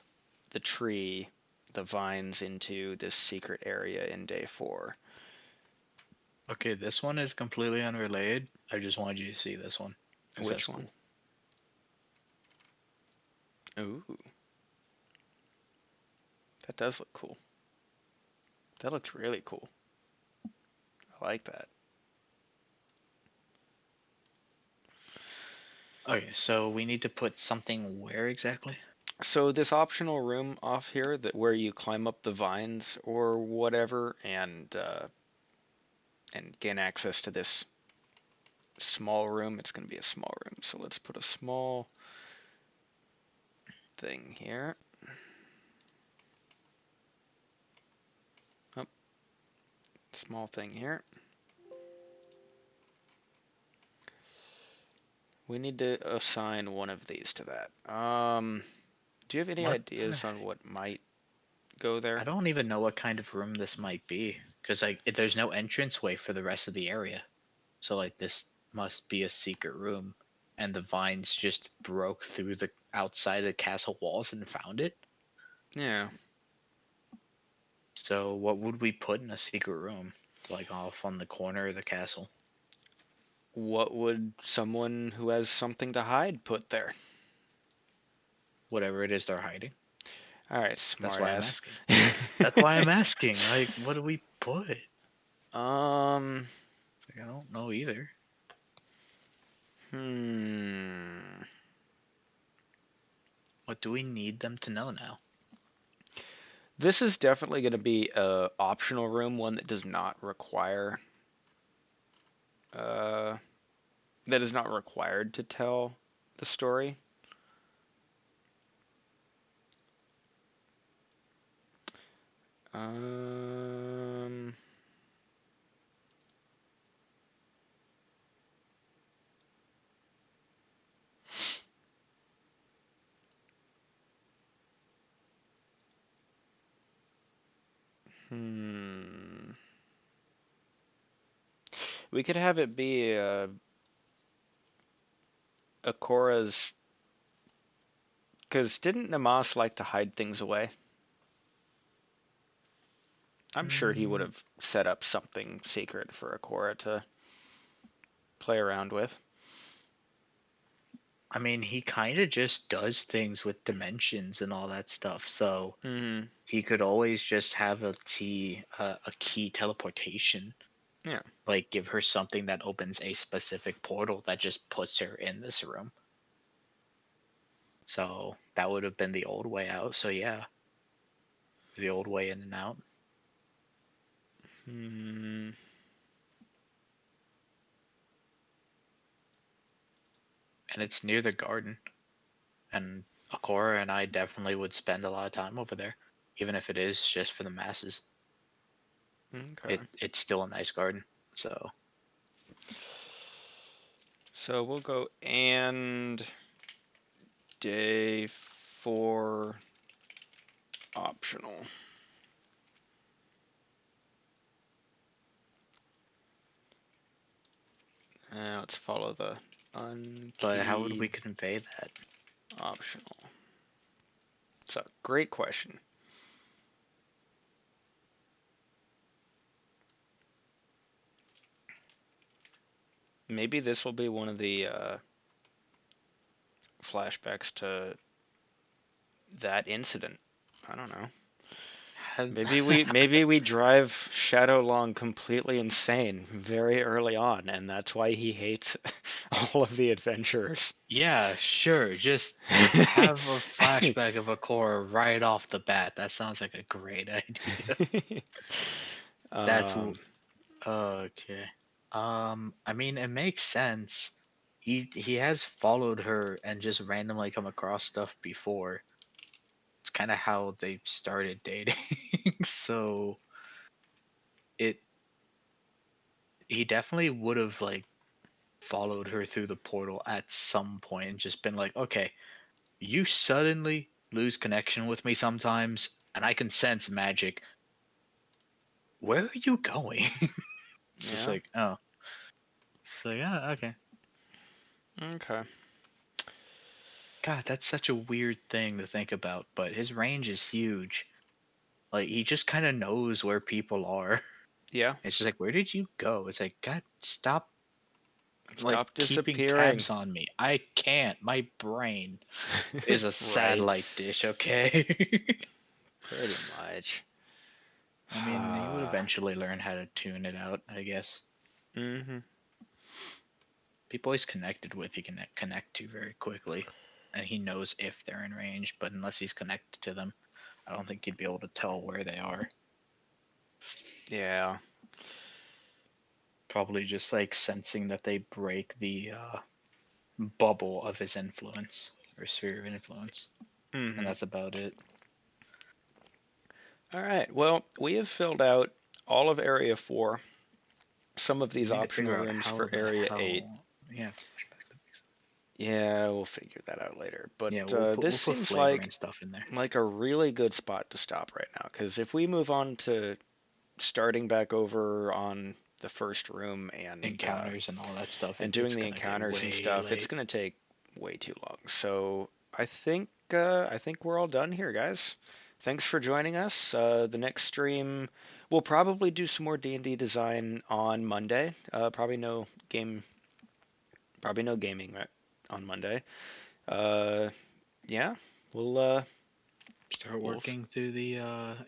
the tree the vines into this secret area in day 4. Okay, this one is completely unrelated. I just wanted you to see this one. 'Cause Which that's one? cool. Ooh. That does look cool. That looks really cool. I like that. Okay, so we need to put something where exactly? So this optional room off here that where you climb up the vines or whatever and gain access to this small room. It's going to be a small room. So let's put a small thing here. Oh, small thing here. We need to assign one of these to that. Do you have any What ideas on what might go there? I don't even know what kind of room this might be, because like there's no entranceway for the rest of the area. So like this must be a secret room, and the vines just broke through the outside of the castle walls and found it. Yeah. So what would we put in a secret room, like off on the corner of the castle? What would someone who has something to hide put there? Whatever it is they're hiding. All right, That's smart why I'm ass. asking. That's why I'm asking. Like, what do we put? um. Like, I don't know either. Hmm. What do we need them to know now? This is definitely going to be a optional room, one that does not require uh that is not required to tell the story. Um hmm. We could have it be Akora's, because didn't Namas like to hide things away? I'm sure he would Mm, have set up something secret for Akora to play around with. I mean, he kind of just does things with dimensions and all that stuff. So Hmm. he could always just have a key teleportation. Yeah. Like give her something that opens a specific portal that just puts her in this room. So that would have been the old way out. So yeah, the old way in and out. Hmm. And it's near the garden. And Akora and I definitely would spend a lot of time over there, even if it is just for the masses. Okay. It's still a nice garden. So So we'll go and day 4 optional. Let's follow the but how would we unkeyed convey that? optional. It's a great question. Maybe this will be one of the flashbacks to that incident. I don't know. Have, Maybe we drive Shadowlong completely insane very early on, and that's why he hates all of the adventurers. yeah, sure. Just have a flashback of Akora right off the bat. That sounds like a great idea. That's um, okay. I mean, it makes sense. He has followed her and just randomly come across stuff before. It's kind of how they started dating. So it he definitely would have like followed her through the portal at some point and just been like, okay, you suddenly lose connection with me sometimes, and I can sense magic. Where are you going? It's just yeah. like, oh, it's like, oh, okay. Okay. God, that's such a weird thing to think about, but his range is huge. Like he just kind of knows where people are. Yeah. It's just like, where did you go? It's like, God, stop like Stop keeping disappearing. tabs on me. I can't. My brain is a Right. satellite dish, okay? Pretty much. I mean, he would eventually learn how to tune it out, I guess. Mm-hmm. People he's connected with, he can connect to very quickly. And he knows if they're in range, but unless he's connected to them, I don't think he'd be able to tell where they are. Yeah. Probably just like sensing that they break the bubble of his influence or sphere of influence, and Mm-hmm. that's about it. All right. Well, we have filled out all of Area 4, some of We these need to optional figure out rooms how for the Area 8. hell. Yeah, flashback to basics. Yeah, we'll figure that out later. But Yeah, this we'll put seems flavor and stuff in there. like a really good spot to stop right now. Because if we move on to starting back over on the first room Encounters and all that stuff. and doing It's the gonna get encounters and way stuff, it's late. gonna take way too long. So I think we're all done here, guys. Thanks for joining us. The next stream, we'll probably do some more D&D design on Monday. Probably no gaming right, on Monday. Uh, yeah, we'll Start we'll working through the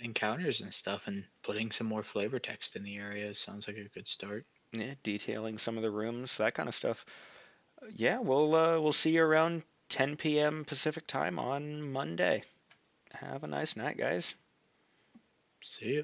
encounters and stuff, and putting some more flavor text in the areas. Sounds like a good start. yeah, detailing some of the rooms, that kind of stuff. Yeah, we'll see you around 10 p.m. Pacific time on Monday. Have a nice night, guys. See ya.